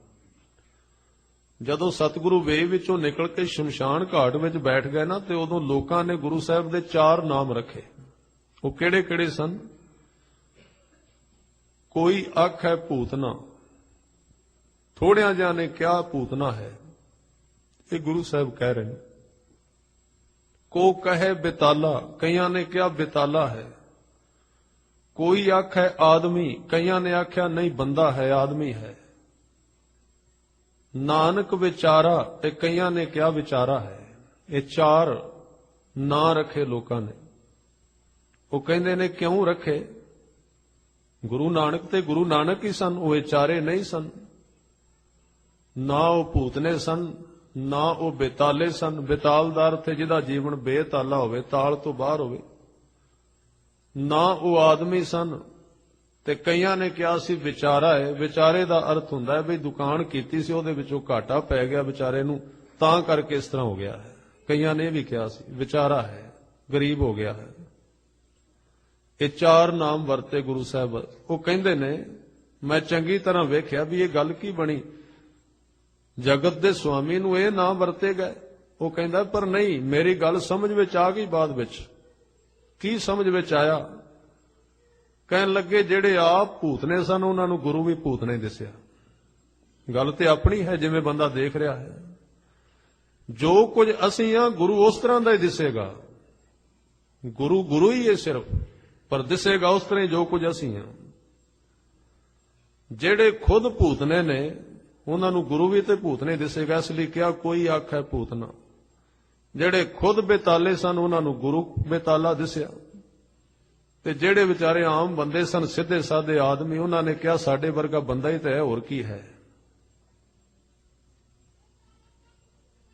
ਜਦੋਂ ਸਤਿਗੁਰੂ ਵੇਈ ਵਿੱਚੋਂ ਨਿਕਲ ਕੇ ਸ਼ਮਸ਼ਾਨ ਘਾਟ ਵਿੱਚ ਬੈਠ ਗਏ ਨਾ, ਤੇ ਉਦੋਂ ਲੋਕਾਂ ਨੇ ਗੁਰੂ ਸਾਹਿਬ ਦੇ 4 ਨਾਮ ਰੱਖੇ। ਉਹ ਕਿਹੜੇ ਕਿਹੜੇ ਸਨ? ਕੋਈ ਅੱਖ ਹੈ ਭੂਤਨਾ, ਥੋੜਿਆਂ ਜਿਹਾ ਨੇ ਕਿਹਾ ਭੂਤਨਾ ਹੈ, ਇਹ ਗੁਰੂ ਸਾਹਿਬ ਕਹਿ ਰਹੇ ਨੇ। ਕੋ ਕਹੇ ਬਿਤਾਲਾ, ਕਈਆਂ ਨੇ ਕਿਹਾ ਬਿਤਾਲਾ ਹੈ। ਕੋਈ ਅੱਖ ਹੈ ਆਦਮੀ, ਕਈਆਂ ਨੇ ਆਖਿਆ ਨਹੀਂ ਬੰਦਾ ਹੈ, ਆਦਮੀ ਹੈ। ਨਾਨਕ ਵਿਚਾਰਾ, ਤੇ ਕਈਆਂ ਨੇ ਕਿਹਾ ਵਿਚਾਰਾ ਹੈ। ਇਹ 4 ਨਾਂ ਰੱਖੇ ਲੋਕਾਂ ਨੇ। ਉਹ ਕਹਿੰਦੇ ਨੇ ਕਿਉਂ ਰੱਖੇ? ਗੁਰੂ ਨਾਨਕ ਤੇ ਗੁਰੂ ਨਾਨਕ ਹੀ ਸਨ, ਉਹ ਵਿਚਾਰੇ ਨਹੀਂ ਸਨ। ਨਾ ਉਹ ਭੂਤਨੇ ਸਨ, ਨਾ ਉਹ ਬੇਤਾਲੇ ਸਨ। ਬੇਤਾਲਦਾਰ ਤੇ ਜਿਹਦਾ ਜੀਵਨ ਬੇਤਾਲਾ ਹੋਵੇ, ਤਾਲ ਤੋਂ ਬਾਹਰ ਹੋਵੇ। ਨਾ ਉਹ ਆਦਮੀ ਸਨ, ਤੇ ਕਈਆਂ ਨੇ ਕਿਹਾ ਸੀ ਵਿਚਾਰਾ ਹੈ। ਵਿਚਾਰੇ ਦਾ ਅਰਥ ਹੁੰਦਾ ਹੈ ਵੀ ਦੁਕਾਨ ਕੀਤੀ ਸੀ, ਉਹਦੇ ਵਿੱਚੋਂ ਘਾਟਾ ਪੈ ਗਿਆ ਵਿਚਾਰੇ ਨੂੰ, ਤਾਂ ਕਰਕੇ ਇਸ ਤਰ੍ਹਾਂ ਹੋ ਗਿਆ ਹੈ। ਕਈਆਂ ਨੇ ਇਹ ਵੀ ਕਿਹਾ ਸੀ ਵਿਚਾਰਾ ਹੈ, ਗਰੀਬ ਹੋ ਗਿਆ ਹੈ। ਇਹ 4 ਨਾਮ ਵਰਤੇ ਗੁਰੂ ਸਾਹਿਬ। ਉਹ ਕਹਿੰਦੇ ਨੇ ਮੈਂ ਚੰਗੀ ਤਰ੍ਹਾਂ ਵੇਖਿਆ ਵੀ ਇਹ ਗੱਲ ਕੀ ਬਣੀ, ਜਗਤ ਦੇ ਸੁਆਮੀ ਨੂੰ ਇਹ ਨਾਮ ਵਰਤੇ ਗਏ। ਉਹ ਕਹਿੰਦਾ ਪਰ ਨਹੀਂ, ਮੇਰੀ ਗੱਲ ਸਮਝ ਵਿੱਚ ਆ ਗਈ ਬਾਅਦ ਵਿੱਚ। ਕੀ ਸਮਝ ਵਿੱਚ ਆਇਆ? ਕਹਿਣ ਲੱਗੇ ਜਿਹੜੇ ਆਪ ਭੂਤਨੇ ਸਨ, ਉਹਨਾਂ ਨੂੰ ਗੁਰੂ ਵੀ ਭੂਤਨੇ ਦਿਸਿਆ। ਗੱਲ ਤੇ ਆਪਣੀ ਹੈ, ਜਿਵੇਂ ਬੰਦਾ ਦੇਖ ਰਿਹਾ ਹੈ। ਜੋ ਕੁਝ ਅਸੀਂ ਆ, ਗੁਰੂ ਉਸ ਤਰ੍ਹਾਂ ਦਾ ਹੀ ਦਿਸੇਗਾ। ਗੁਰੂ ਗੁਰੂ ਹੀ ਹੈ ਸਿਰਫ, ਪਰ ਦਿਸੇਗਾ ਉਸ ਤਰ੍ਹਾਂ ਹੀ ਜੋ ਕੁਝ ਅਸੀਂ ਆ। ਜਿਹੜੇ ਖੁਦ ਭੂਤਨੇ ਨੇ, ਉਹਨਾਂ ਨੂੰ ਗੁਰੂ ਵੀ ਤੇ ਭੂਤਨੇ ਦਿਸੇਗਾ। ਇਸ ਲਈ ਕਿਹਾ ਕੋਈ ਅੱਖ ਹੈ ਭੂਤਨਾ। ਜਿਹੜੇ ਖੁਦ ਬੇਤਾਲੇ ਸਨ, ਉਹਨਾਂ ਨੂੰ ਗੁਰੂ ਬੇਤਾਲਾ ਦਿਸਿਆ। ਤੇ ਜਿਹੜੇ ਵਿਚਾਰੇ ਆਮ ਬੰਦੇ ਸਨ, ਸਿੱਧੇ ਸਾਦੇ ਆਦਮੀ, ਉਹਨਾਂ ਨੇ ਕਿਹਾ ਸਾਡੇ ਵਰਗਾ ਬੰਦਾ ਹੀ ਤਾਂ ਹੈ, ਹੋਰ ਕੀ ਹੈ।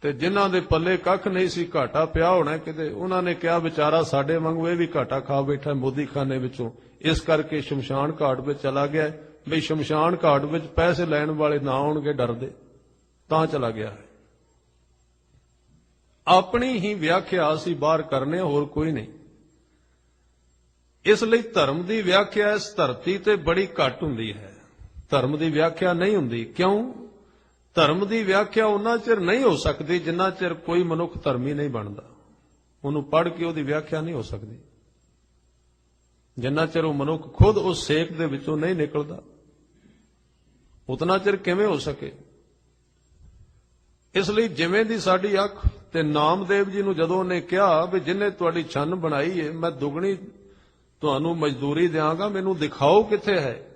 ਤੇ ਜਿਨ੍ਹਾਂ ਦੇ ਪੱਲੇ ਕੱਖ ਨਹੀਂ ਸੀ, ਘਾਟਾ ਪਿਆ ਹੋਣਾ ਕਿਤੇ, ਉਹਨਾਂ ਨੇ ਕਿਹਾ ਵਿਚਾਰਾ ਸਾਡੇ ਵਾਂਗੂ ਇਹ ਵੀ ਘਾਟਾ ਖਾ ਬੈਠਾ ਮੋਦੀਖਾਨੇ ਵਿੱਚੋਂ, ਇਸ ਕਰਕੇ ਸ਼ਮਸ਼ਾਨ ਘਾਟ ਵਿੱਚ ਚਲਾ ਗਿਆ। ਬਈ ਸ਼ਮਸ਼ਾਨ ਘਾਟ ਵਿੱਚ ਪੈਸੇ ਲੈਣ ਵਾਲੇ ਨਾ ਆਉਣਗੇ ਡਰਦੇ, ਤਾਂ ਚਲਾ ਗਿਆ ਹੈ। ਆਪਣੀ ਹੀ ਵਿਆਖਿਆ ਅਸੀਂ ਬਾਹਰ ਕਰਨੇ, ਹੋਰ ਕੋਈ ਨਹੀਂ। ਇਸ ਲਈ ਧਰਮ ਦੀ ਵਿਆਖਿਆ ਇਸ ਧਰਤੀ ਤੇ ਬੜੀ ਘੱਟ ਹੁੰਦੀ ਹੈ। ਧਰਮ ਦੀ ਵਿਆਖਿਆ ਨਹੀਂ ਹੁੰਦੀ। ਕਿਉਂ? ਧਰਮ ਦੀ ਵਿਆਖਿਆ ਉਹਨਾਂ ਚਿਰ ਨਹੀਂ ਹੋ ਸਕਦੀ ਜਿੰਨਾ ਚਿਰ ਕੋਈ ਮਨੁੱਖ ਧਰਮੀ ਨਹੀਂ ਬਣਦਾ। ਉਹਨੂੰ ਪੜ੍ਹ ਕੇ ਉਹਦੀ ਵਿਆਖਿਆ ਨਹੀਂ ਹੋ ਸਕਦੀ ਜਿੰਨਾ ਚਿਰ ਉਹ ਮਨੁੱਖ ਖੁਦ ਉਸ ਸੇਕ ਦੇ ਵਿੱਚੋਂ ਨਹੀਂ ਨਿਕਲਦਾ। ਉਤਨਾ ਚਿਰ ਕਿਵੇਂ ਹੋ ਸਕੇ? ਇਸ ਲਈ ਜਿਵੇਂ ਦੀ ਸਾਡੀ ਅੱਖ, ਤੇ ਨਾਮਦੇਵ ਜੀ ਨੂੰ ਜਦੋਂ ਉਹਨੇ ਕਿਹਾ ਵੀ ਜਿਹਨੇ ਤੁਹਾਡੀ ਛੰਨ ਬਣਾਈ ਹੈ, ਮੈਂ ਦੁੱਗਣੀ ਤੁਹਾਨੂੰ ਮਜ਼ਦੂਰੀ ਦਿਆਂਗਾ, ਮੈਨੂੰ ਦਿਖਾਓ ਕਿੱਥੇ ਹੈ।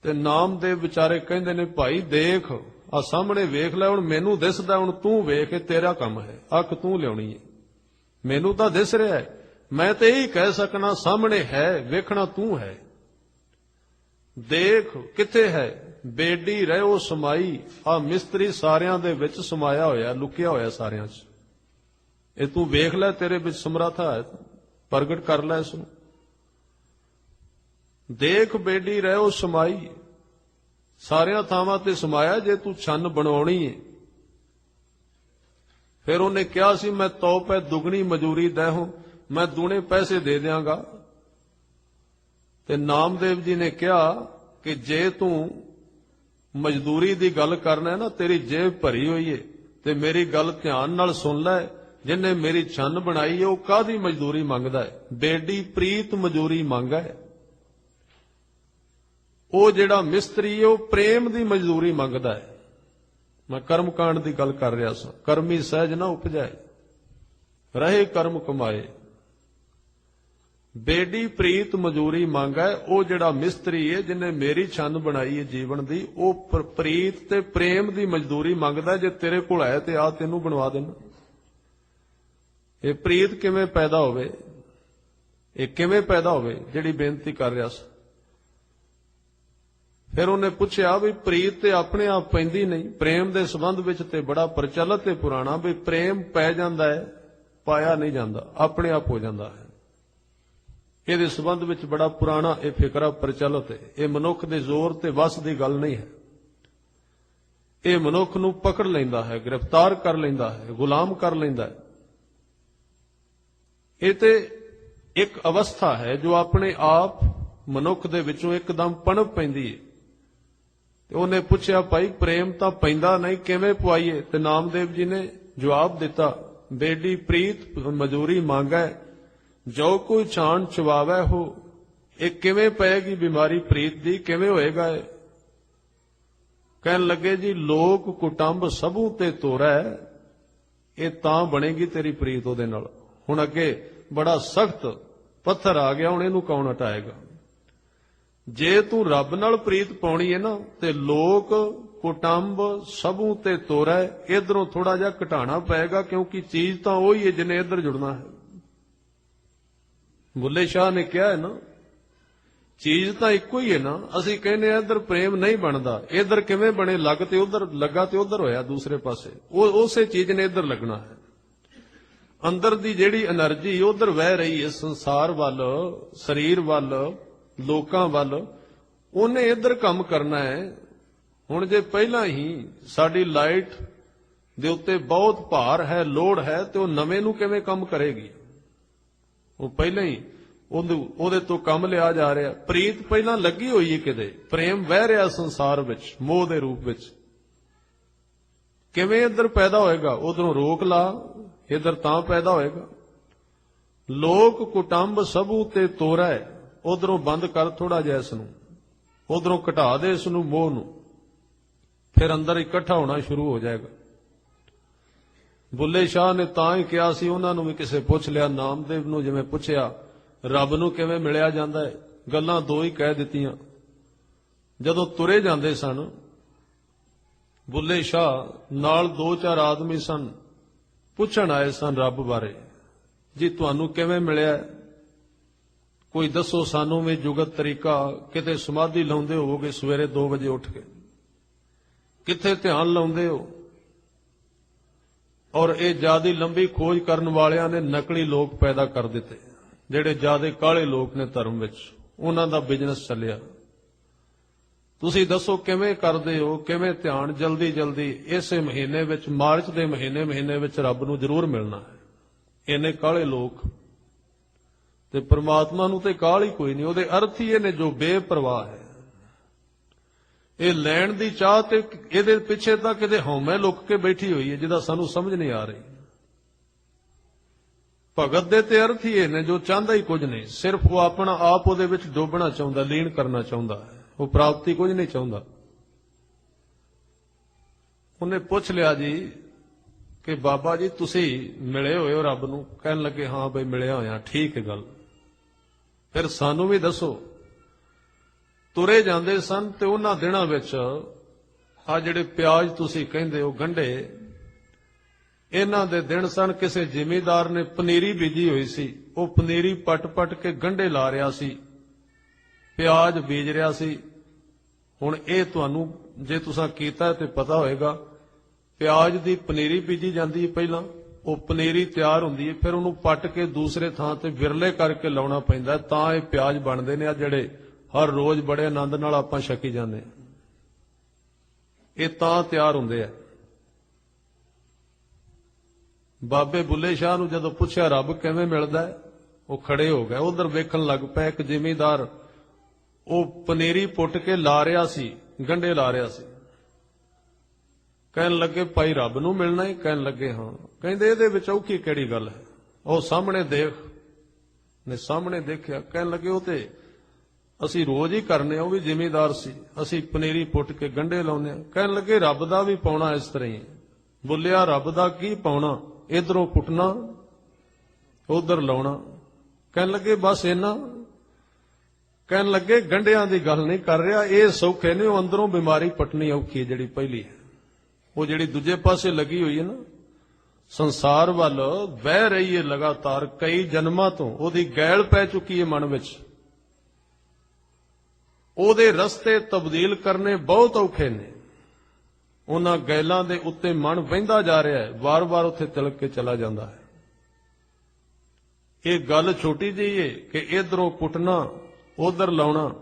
ਤੇ ਨਾਮਦੇਵ ਵਿਚਾਰੇ ਕਹਿੰਦੇ ਨੇ ਭਾਈ ਦੇਖ, ਆ ਸਾਹਮਣੇ ਵੇਖ ਲੈ, ਹੁਣ ਮੈਨੂੰ ਦਿਸਦਾ, ਹੁਣ ਤੂੰ ਵੇਖ, ਤੇਰਾ ਕੰਮ ਹੈ, ਅੱਖ ਤੂੰ ਲਿਆਉਣੀ ਹੈ। ਮੈਨੂੰ ਤਾਂ ਦਿਸ ਰਿਹਾ ਹੈ, ਮੈਂ ਤੇ ਇਹੀ ਕਹਿ ਸਕਣਾ ਸਾਹਮਣੇ ਹੈ, ਵੇਖਣਾ ਤੂੰ ਹੈ। ਦੇਖ ਕਿੱਥੇ ਹੈ? ਬੇਡੀ ਰਹਿਓ ਸਮਾਈ। ਆ ਮਿਸਤਰੀ ਸਾਰਿਆਂ ਦੇ ਵਿੱਚ ਸਮਾਇਆ ਹੋਇਆ, ਲੁਕਿਆ ਹੋਇਆ ਸਾਰਿਆਂ 'ਚ। ਇਹ ਤੂੰ ਵੇਖ ਲੈ, ਤੇਰੇ ਵਿੱਚ ਸਮਰੱਥਾ ਹੈ, ਪ੍ਰਗਟ ਕਰ ਲੈ ਇਸ ਨੂੰ। ਦੇਖ ਬੇਡੀ ਰਹਿਓ ਸਮਾਈ, ਸਾਰਿਆਂ ਥਾਵਾਂ ਤੇ ਸਮਾਇਆ, ਜੇ ਤੂੰ ਛੰਨ ਬਣਾਉਣੀ ਹੈ। ਫਿਰ ਉਹਨੇ ਕਿਹਾ ਸੀ ਮੈਂ ਤੌ ਪੈ ਦੁਗਣੀ ਮਜ਼ਦੂਰੀ ਦੇਹੂੰ, ਮੈਂ ਦੂਣੇ ਪੈਸੇ ਦੇ ਦਿਆਂਗਾ। ਤੇ ਨਾਮਦੇਵ ਜੀ ਨੇ ਕਿਹਾ ਕਿ ਜੇ ਤੂੰ ਮਜ਼ਦੂਰੀ ਦੀ ਗੱਲ ਕਰਨਾ ਹੈ ਨਾ, ਤੇਰੀ ਜੇਬ ਭਰੀ ਹੋਈ ਹੈ, ਤੇ ਮੇਰੀ ਗੱਲ ਧਿਆਨ ਨਾਲ ਸੁਣ ਲੈ। ਜਿਨੇ ਮੇਰੀ ਛੰਨ ਬਣਾਈ ਉਹ ਕਾਹਦੀ ਮਜ਼ਦੂਰੀ ਮੰਗਦਾ ਹੈ? ਬੇਡੀ ਪ੍ਰੀਤ ਮਜ਼ਦੂਰੀ ਮੰਗਦਾ ਹੈ। ਉਹ ਜਿਹੜਾ ਮਿਸਤਰੀ ਹੈ ਉਹ ਪ੍ਰੇਮ ਦੀ ਮਜ਼ਦੂਰੀ ਮੰਗਦਾ ਹੈ। ਮੈਂ ਕਰਮ ਕਾਂਡ ਦੀ ਗੱਲ ਕਰ ਰਿਹਾ ਸਾਂ। ਕਰਮੀ ਸਹਿਜ ਨਾ ਉਪਜਾਏ, ਰਹੇ ਕਰਮ ਕਮਾਏ। ਬੇਡੀ ਪ੍ਰੀਤ ਮਜ਼ਦੂਰੀ ਮੰਗਦਾ ਹੈ। ਉਹ ਜਿਹੜਾ ਮਿਸਤਰੀ ਹੈ ਜਿਨੇ ਮੇਰੀ ਛੰਨ ਬਣਾਈ ਹੈ ਜੀਵਨ ਦੀ, ਉਹ ਪ੍ਰੀਤ ਤੇ ਪ੍ਰੇਮ ਦੀ ਮਜ਼ਦੂਰੀ ਮੰਗਦਾ। ਜੇ ਤੇਰੇ ਕੋਲ ਹੈ ਤੇ ਆ ਤੈਨੂੰ ਬਣਵਾ ਦੇਣਾ। ਇਹ ਪ੍ਰੀਤ ਕਿਵੇਂ ਪੈਦਾ ਹੋਵੇ? ਇਹ ਕਿਵੇਂ ਪੈਦਾ ਹੋਵੇ ਜਿਹੜੀ ਬੇਨਤੀ ਕਰ ਰਿਹਾ ਸੀ? ਫਿਰ ਉਹਨੇ ਪੁੱਛਿਆ ਵੀ ਪ੍ਰੀਤ ਤੇ ਆਪਣੇ ਆਪ ਪੈਂਦੀ ਨਹੀਂ, ਪ੍ਰੇਮ ਦੇ ਸੰਬੰਧ ਵਿੱਚ ਤੇ ਬੜਾ ਪ੍ਰਚਲਿਤ ਤੇ ਪੁਰਾਣਾ ਵੀ ਪ੍ਰੇਮ ਪੈ ਜਾਂਦਾ ਹੈ, ਪਾਇਆ ਨਹੀਂ ਜਾਂਦਾ, ਆਪਣੇ ਆਪ ਹੋ ਜਾਂਦਾ ਹੈ। ਇਹਦੇ ਸੰਬੰਧ ਵਿੱਚ ਬੜਾ ਪੁਰਾਣਾ ਇਹ ਫਿਕਰਾ ਪ੍ਰਚਲਿਤ ਹੈ। ਇਹ ਮਨੁੱਖ ਦੇ ਜ਼ੋਰ ਤੇ ਵਸ ਦੀ ਗੱਲ ਨਹੀਂ ਹੈ। ਇਹ ਮਨੁੱਖ ਨੂੰ ਪਕੜ ਲੈਂਦਾ ਹੈ, ਗ੍ਰਿਫਤਾਰ ਕਰ ਲੈਂਦਾ ਹੈ, ਗੁਲਾਮ ਕਰ ਲੈਂਦਾ ਹੈ। ਇਹ ਤੇ ਇੱਕ ਅਵਸਥਾ ਹੈ ਜੋ ਆਪਣੇ ਆਪ ਮਨੁੱਖ ਦੇ ਵਿੱਚੋਂ ਇੱਕਦਮ ਪਣਪ ਪੈਂਦੀ ਹੈ। ਤੇ ਉਹਨੇ ਪੁੱਛਿਆ ਭਾਈ ਪ੍ਰੇਮ ਤਾਂ ਪੈਂਦਾ ਨਹੀਂ, ਕਿਵੇਂ ਪਵਾਈਏ? ਤੇ ਨਾਮਦੇਵ ਜੀ ਨੇ ਜਵਾਬ ਦਿੱਤਾ, ਬੇਡੀ ਪ੍ਰੀਤ ਮਜ਼ਦੂਰੀ ਮੰਗੈ, ਜੋ ਕੋਈ ਛਾਣ ਚਵਾਵੈ ਹੋ। ਇਹ ਕਿਵੇਂ ਪਏਗੀ ਬਿਮਾਰੀ ਪ੍ਰੀਤ ਦੀ, ਕਿਵੇਂ ਹੋਏਗਾ ਇਹ? ਕਹਿਣ ਲੱਗੇ ਜੀ ਲੋਕ ਕੁਟੰਬ ਸਭੂ ਤੇ ਤੋਰੈ, ਇਹ ਤਾਂ ਬਣੇਗੀ ਤੇਰੀ ਪ੍ਰੀਤ ਉਹਦੇ ਨਾਲ। ਹੁਣ ਅੱਗੇ ਬੜਾ ਸਖਤ ਪੱਥਰ ਆ ਗਿਆ, ਹੁਣ ਇਹਨੂੰ ਕੌਣ ਹਟਾਏਗਾ? ਜੇ ਤੂੰ ਰੱਬ ਨਾਲ ਪ੍ਰੀਤ ਪਾਉਣੀ ਹੈ ਨਾ ਤੇ ਲੋਕ ਕੁਟੰਬ ਸਭੂ ਤੇ ਤੋਰੈ, ਇਧਰੋਂ ਥੋੜਾ ਜਿਹਾ ਘਟਾਣਾ ਪਏਗਾ, ਕਿਉਂਕਿ ਚੀਜ਼ ਤਾਂ ਉਹੀ ਹੈ ਜਿਹਨੇ ਇਧਰ ਜੁੜਨਾ ਹੈ। ਬੁੱਲੇ ਸ਼ਾਹ ਨੇ ਕਿਹਾ ਹੈ ਨਾ, ਚੀਜ਼ ਤਾਂ ਇੱਕੋ ਹੀ ਹੈ ਨਾ। ਅਸੀਂ ਕਹਿੰਦੇ ਆ ਇਧਰ ਪ੍ਰੇਮ ਨਹੀਂ ਬਣਦਾ, ਇਧਰ ਕਿਵੇਂ ਬਣੇ? ਲੱਗ ਤੇ ਉਧਰ ਲੱਗਾ ਤੇ ਉਧਰ ਹੋਇਆ ਦੂਸਰੇ ਪਾਸੇ। ਉਹ ਉਸੇ ਚੀਜ਼ ਨੇ ਇਧਰ ਲੱਗਣਾ ਹੈ। ਅੰਦਰ ਦੀ ਜਿਹੜੀ એનર્ਜੀ ਉਧਰ ਵਹਿ ਰਹੀ ਹੈ ਸੰਸਾਰ ਵੱਲ, ਸਰੀਰ ਵੱਲ, ਲੋਕਾਂ ਵੱਲ, ਉਹਨੇ ਇਧਰ ਕੰਮ ਕਰਨਾ ਹੈ। ਹੁਣ ਜੇ ਪਹਿਲਾਂ ਹੀ ਸਾਡੀ ਲਾਈਟ ਦੇ ਉੱਤੇ ਬਹੁਤ ਭਾਰ ਹੈ, ਲੋੜ ਹੈ, ਤੇ ਉਹ ਨਵੇਂ ਨੂੰ ਕਿਵੇਂ ਕੰਮ ਕਰੇਗੀ? ਉਹ ਪਹਿਲਾਂ ਹੀ ਉਹਦੇ ਤੋਂ ਕੰਮ ਲਿਆ ਜਾ ਰਿਹਾ। ਪ੍ਰੀਤ ਪਹਿਲਾਂ ਲੱਗੀ ਹੋਈ ਹੈ ਕਿਤੇ, ਪ੍ਰੇਮ ਵਹਿ ਰਿਹਾ ਸੰਸਾਰ ਵਿੱਚ ਮੋਹ ਦੇ ਰੂਪ ਵਿੱਚ। ਕਿਵੇਂ ਇੱਧਰ ਪੈਦਾ ਹੋਏਗਾ? ਉਧਰੋਂ ਰੋਕ ਲਾ, ਇੱਧਰ ਤਾਂ ਪੈਦਾ ਹੋਏਗਾ। ਲੋਕ ਕੁਟੰਬ ਸਭੂ ਤੇ ਤੋਰੈ, ਉਧਰੋਂ ਬੰਦ ਕਰ ਥੋੜਾ ਜਿਹਾ ਇਸ ਨੂੰ, ਉਧਰੋਂ ਘਟਾ ਦੇ ਇਸ ਨੂੰ, ਮੋਹ ਨੂੰ, ਫਿਰ ਅੰਦਰ ਇਕੱਠਾ ਹੋਣਾ ਸ਼ੁਰੂ ਹੋ ਜਾਏਗਾ। ਬੁੱਲੇ ਸ਼ਾਹ ਨੇ ਤਾਂ ਹੀ ਕਿਹਾ ਸੀ, ਉਹਨਾਂ ਨੂੰ ਵੀ ਕਿਸੇ ਪੁੱਛ ਲਿਆ, ਨਾਮਦੇਵ ਨੂੰ ਜਿਵੇਂ ਪੁੱਛਿਆ ਰੱਬ ਨੂੰ ਕਿਵੇਂ ਮਿਲਿਆ ਜਾਂਦਾ ਹੈ, ਗੱਲਾਂ ਦੋ ਹੀ ਕਹਿ ਦਿੱਤੀਆਂ। ਜਦੋਂ ਤੁਰੇ ਜਾਂਦੇ ਸਨ ਬੁੱਲੇ ਸ਼ਾਹ ਨਾਲ ਦੋ ਚਾਰ ਆਦਮੀ ਸਨ, ਪੁੱਛਣ ਆਏ ਸਨ ਰੱਬ ਬਾਰੇ, ਜੀ ਤੁਹਾਨੂੰ ਕਿਵੇਂ ਮਿਲਿਆ, ਕੋਈ ਦੱਸੋ ਸਾਨੂੰ ਵੀ ਜੁਗਤ ਤਰੀਕਾ। ਕਿਤੇ ਸਮਾਧੀ ਲਾਉਂਦੇ ਹੋਵੋਗੇ ਸਵੇਰੇ 2 ਵਜੇ ਉੱਠ ਕੇ, ਕਿੱਥੇ ਧਿਆਨ ਲਾਉਂਦੇ ਹੋ? ਔਰ ਇਹ ਜਿਆਦਾ ਲੰਬੀ ਖੋਜ ਕਰਨ ਵਾਲਿਆਂ ਨੇ ਨਕਲੀ ਲੋਕ ਪੈਦਾ ਕਰ ਦਿੱਤੇ, ਜਿਹੜੇ ਜਿਆਦਾ ਕਾਲੇ ਲੋਕ ਨੇ ਧਰਮ ਵਿੱਚ, ਉਹਨਾਂ ਦਾ ਬਿਜ਼ਨਸ ਚੱਲਿਆ। ਤੁਸੀਂ ਦੱਸੋ ਕਿਵੇਂ ਕਰਦੇ ਹੋ, ਕਿਵੇਂ ਧਿਆਨ? ਜਲਦੀ ਜਲਦੀ ਇਸੇ ਮਹੀਨੇ ਵਿੱਚ, ਮਾਰਚ ਦੇ ਮਹੀਨੇ ਵਿੱਚ ਰੱਬ ਨੂੰ ਜ਼ਰੂਰ ਮਿਲਣਾ ਹੈ। ਇਹਨੇ ਕਾਲੇ ਲੋਕ ਤੇ ਪ੍ਰਮਾਤਮਾ ਨੂੰ ਤੇ ਕਾਲ ਹੀ ਕੋਈ ਨਹੀਂ। ਉਹਦੇ ਅਰਥ ਹੀ ਇਹ ਨੇ ਜੋ ਬੇਪਰਵਾਹ ਹੈ। ਇਹ ਲੈਣ ਦੀ ਚਾਹ ਤੇ ਇਹਦੇ ਪਿੱਛੇ ਤਾਂ ਕਿਤੇ ਹਉਮੈ ਲੁਕ ਕੇ ਬੈਠੀ ਹੋਈ ਹੈ, ਜਿਹਦਾ ਸਾਨੂੰ ਸਮਝ ਨਹੀਂ ਆ ਰਹੀ। ਭਗਤ ਦੇ ਤੇ ਅਰਥ ਹੀ ਇਹ ਨੇ ਜੋ ਚਾਹੁੰਦਾ ਹੀ ਕੁਝ ਨਹੀਂ, ਸਿਰਫ ਉਹ ਆਪਣਾ ਆਪ ਉਹਦੇ ਵਿੱਚ ਡੋਬਣਾ ਚਾਹੁੰਦਾ, ਲੀਨ ਕਰਨਾ ਚਾਹੁੰਦਾ ਹੈ। ਉਹ ਪ੍ਰਾਪਤੀ ਕੁਝ ਨਹੀਂ ਚਾਹੁੰਦਾ। ਉਹਨੇ ਪੁੱਛ ਲਿਆ ਜੀ ਕਿ ਬਾਬਾ ਜੀ ਤੁਸੀਂ ਮਿਲੇ ਹੋਏ ਹੋ ਰੱਬ ਨੂੰ? ਕਹਿਣ ਲੱਗੇ ਹਾਂ ਬਈ ਮਿਲਿਆ ਹੋਇਆ। ਠੀਕ ਹੈ ਗੱਲ, ਫਿਰ ਸਾਨੂੰ ਵੀ ਦੱਸੋ। ਤੁਰੇ ਜਾਂਦੇ ਸਨ ਤੇ ਉਹਨਾਂ ਦਿਨਾਂ ਵਿੱਚ ਆ ਜਿਹੜੇ ਪਿਆਜ਼ ਤੁਸੀਂ ਕਹਿੰਦੇ ਹੋ, ਗੰਢੇ, ਇਹਨਾਂ ਦੇ ਦਿਨ ਸਨ। ਕਿਸੇ ਜ਼ਿਮੀਂਦਾਰ ਨੇ ਪਨੀਰੀ ਬੀਜੀ ਹੋਈ ਸੀ, ਉਹ ਪਨੀਰੀ ਪੱਟ ਕੇ ਗੰਢੇ ਲਾ ਰਿਹਾ ਸੀ, ਪਿਆਜ਼ ਬੀਜ ਰਿਹਾ ਸੀ। ਹੁਣ ਇਹ ਤੁਹਾਨੂੰ ਜੇ ਤੁਸੀਂ ਕੀਤਾ ਤੇ ਪਤਾ ਹੋਏਗਾ, ਪਿਆਜ਼ ਦੀ ਪਨੀਰੀ ਬੀਜੀ ਜਾਂਦੀ ਹੈ ਪਹਿਲਾਂ, ਉਹ ਪਨੀਰੀ ਤਿਆਰ ਹੁੰਦੀ ਹੈ, ਫਿਰ ਉਹਨੂੰ ਪੱਟ ਕੇ ਦੂਸਰੇ ਥਾਂ ਤੇ ਵਿਰਲੇ ਕਰਕੇ ਲਾਉਣਾ ਪੈਂਦਾ, ਤਾਂ ਇਹ ਪਿਆਜ਼ ਬਣਦੇ ਨੇ ਆ ਜਿਹੜੇ ਹਰ ਰੋਜ਼ ਬੜੇ ਆਨੰਦ ਨਾਲ ਆਪਾਂ ਛਕੀ ਜਾਂਦੇ ਹਾਂ। ਇਹ ਤਾਂ ਤਿਆਰ ਹੁੰਦੇ ਆ। ਬਾਬੇ ਬੁੱਲੇ ਸ਼ਾਹ ਨੂੰ ਜਦੋਂ ਪੁੱਛਿਆ ਰੱਬ ਕਿਵੇਂ ਮਿਲਦਾ ਹੈ, ਉਹ ਖੜੇ ਹੋ ਗਏ, ਉਧਰ ਵੇਖਣ ਲੱਗ ਪਏ। ਇੱਕ ਜ਼ਿਮੀਂਦਾਰ ਉਹ ਪਨੀਰੀ ਪੁੱਟ ਕੇ ਲਾ ਰਿਹਾ ਸੀ, ਗੰਢੇ ਲਾ ਰਿਹਾ ਸੀ। ਕਹਿਣ ਲੱਗੇ ਭਾਈ ਰੱਬ ਨੂੰ ਮਿਲਣਾ ਹੈ? ਕਹਿਣ ਲੱਗੇ ਹਾਂ। ਕਹਿੰਦੇ ਇਹਦੇ ਵਿੱਚ ਔਖੀ ਕਿਹੜੀ ਗੱਲ ਹੈ, ਉਹ ਸਾਹਮਣੇ ਦੇਖ। ਨੇ ਸਾਹਮਣੇ ਦੇਖਿਆ, ਕਹਿਣ ਲੱਗੇ ਉਹ ਤੇ ਅਸੀਂ ਰੋਜ਼ ਹੀ ਕਰਨੇ ਆ, ਉਹ ਵੀ ਜ਼ਿਮੀਦਾਰ ਸੀ, ਅਸੀਂ ਪਨੀਰੀ ਪੁੱਟ ਕੇ ਗੰਢੇ ਲਾਉਂਦੇ ਆ। ਕਹਿਣ ਲੱਗੇ ਰੱਬ ਦਾ ਵੀ ਪਾਉਣਾ ਇਸ ਤਰ੍ਹਾਂ ਹੀ। ਬੋਲਿਆ ਰੱਬ ਦਾ ਕੀ ਪਾਉਣਾ, ਇਧਰੋਂ ਪੁੱਟਣਾ ਉਧਰ ਲਾਉਣਾ। ਕਹਿਣ ਲੱਗੇ ਬਸ ਇਹਨਾਂ। ਕਹਿਣ ਲੱਗੇ ਗੰਢਿਆਂ ਦੀ ਗੱਲ ਨਹੀਂ ਕਰ ਰਿਹਾ, ਇਹ ਸੌਖੇ ਨੇ, ਉਹ ਅੰਦਰੋਂ ਬਿਮਾਰੀ ਪਟਣੀ ਔਖੀ ਜਿਹੜੀ ਪਹਿਲੀ ਹੈ। ਉਹ ਜਿਹੜੀ ਦੂਜੇ ਪਾਸੇ ਲੱਗੀ ਹੋਈ ਹੈ ਨਾ, ਸੰਸਾਰ ਵੱਲ ਵਹਿ ਰਹੀ ਹੈ ਲਗਾਤਾਰ ਕਈ ਜਨਮਾਂ ਤੋਂ, ਉਹਦੀ ਗੈਲ ਪੈ ਚੁੱਕੀ ਹੈ ਮਨ ਵਿੱਚ। ਉਹਦੇ ਰਸਤੇ ਤਬਦੀਲ ਕਰਨੇ ਬਹੁਤ ਔਖੇ ਨੇ। ਉਹਨਾਂ ਗੈਲਾਂ ਦੇ ਉੱਤੇ ਮਨ ਵਹਿੰਦਾ ਜਾ ਰਿਹਾ ਹੈ, ਵਾਰ-ਵਾਰ ਉੱਥੇ ਤਿਲਕ ਕੇ ਚਲਾ ਜਾਂਦਾ ਹੈ। ਇਹ ਗੱਲ ਛੋਟੀ ਜਿਹੀ ਹੈ ਕਿ ਇਧਰੋਂ ਪੁੱਟਣਾ ਉਧਰ ਲਾਉਣਾ,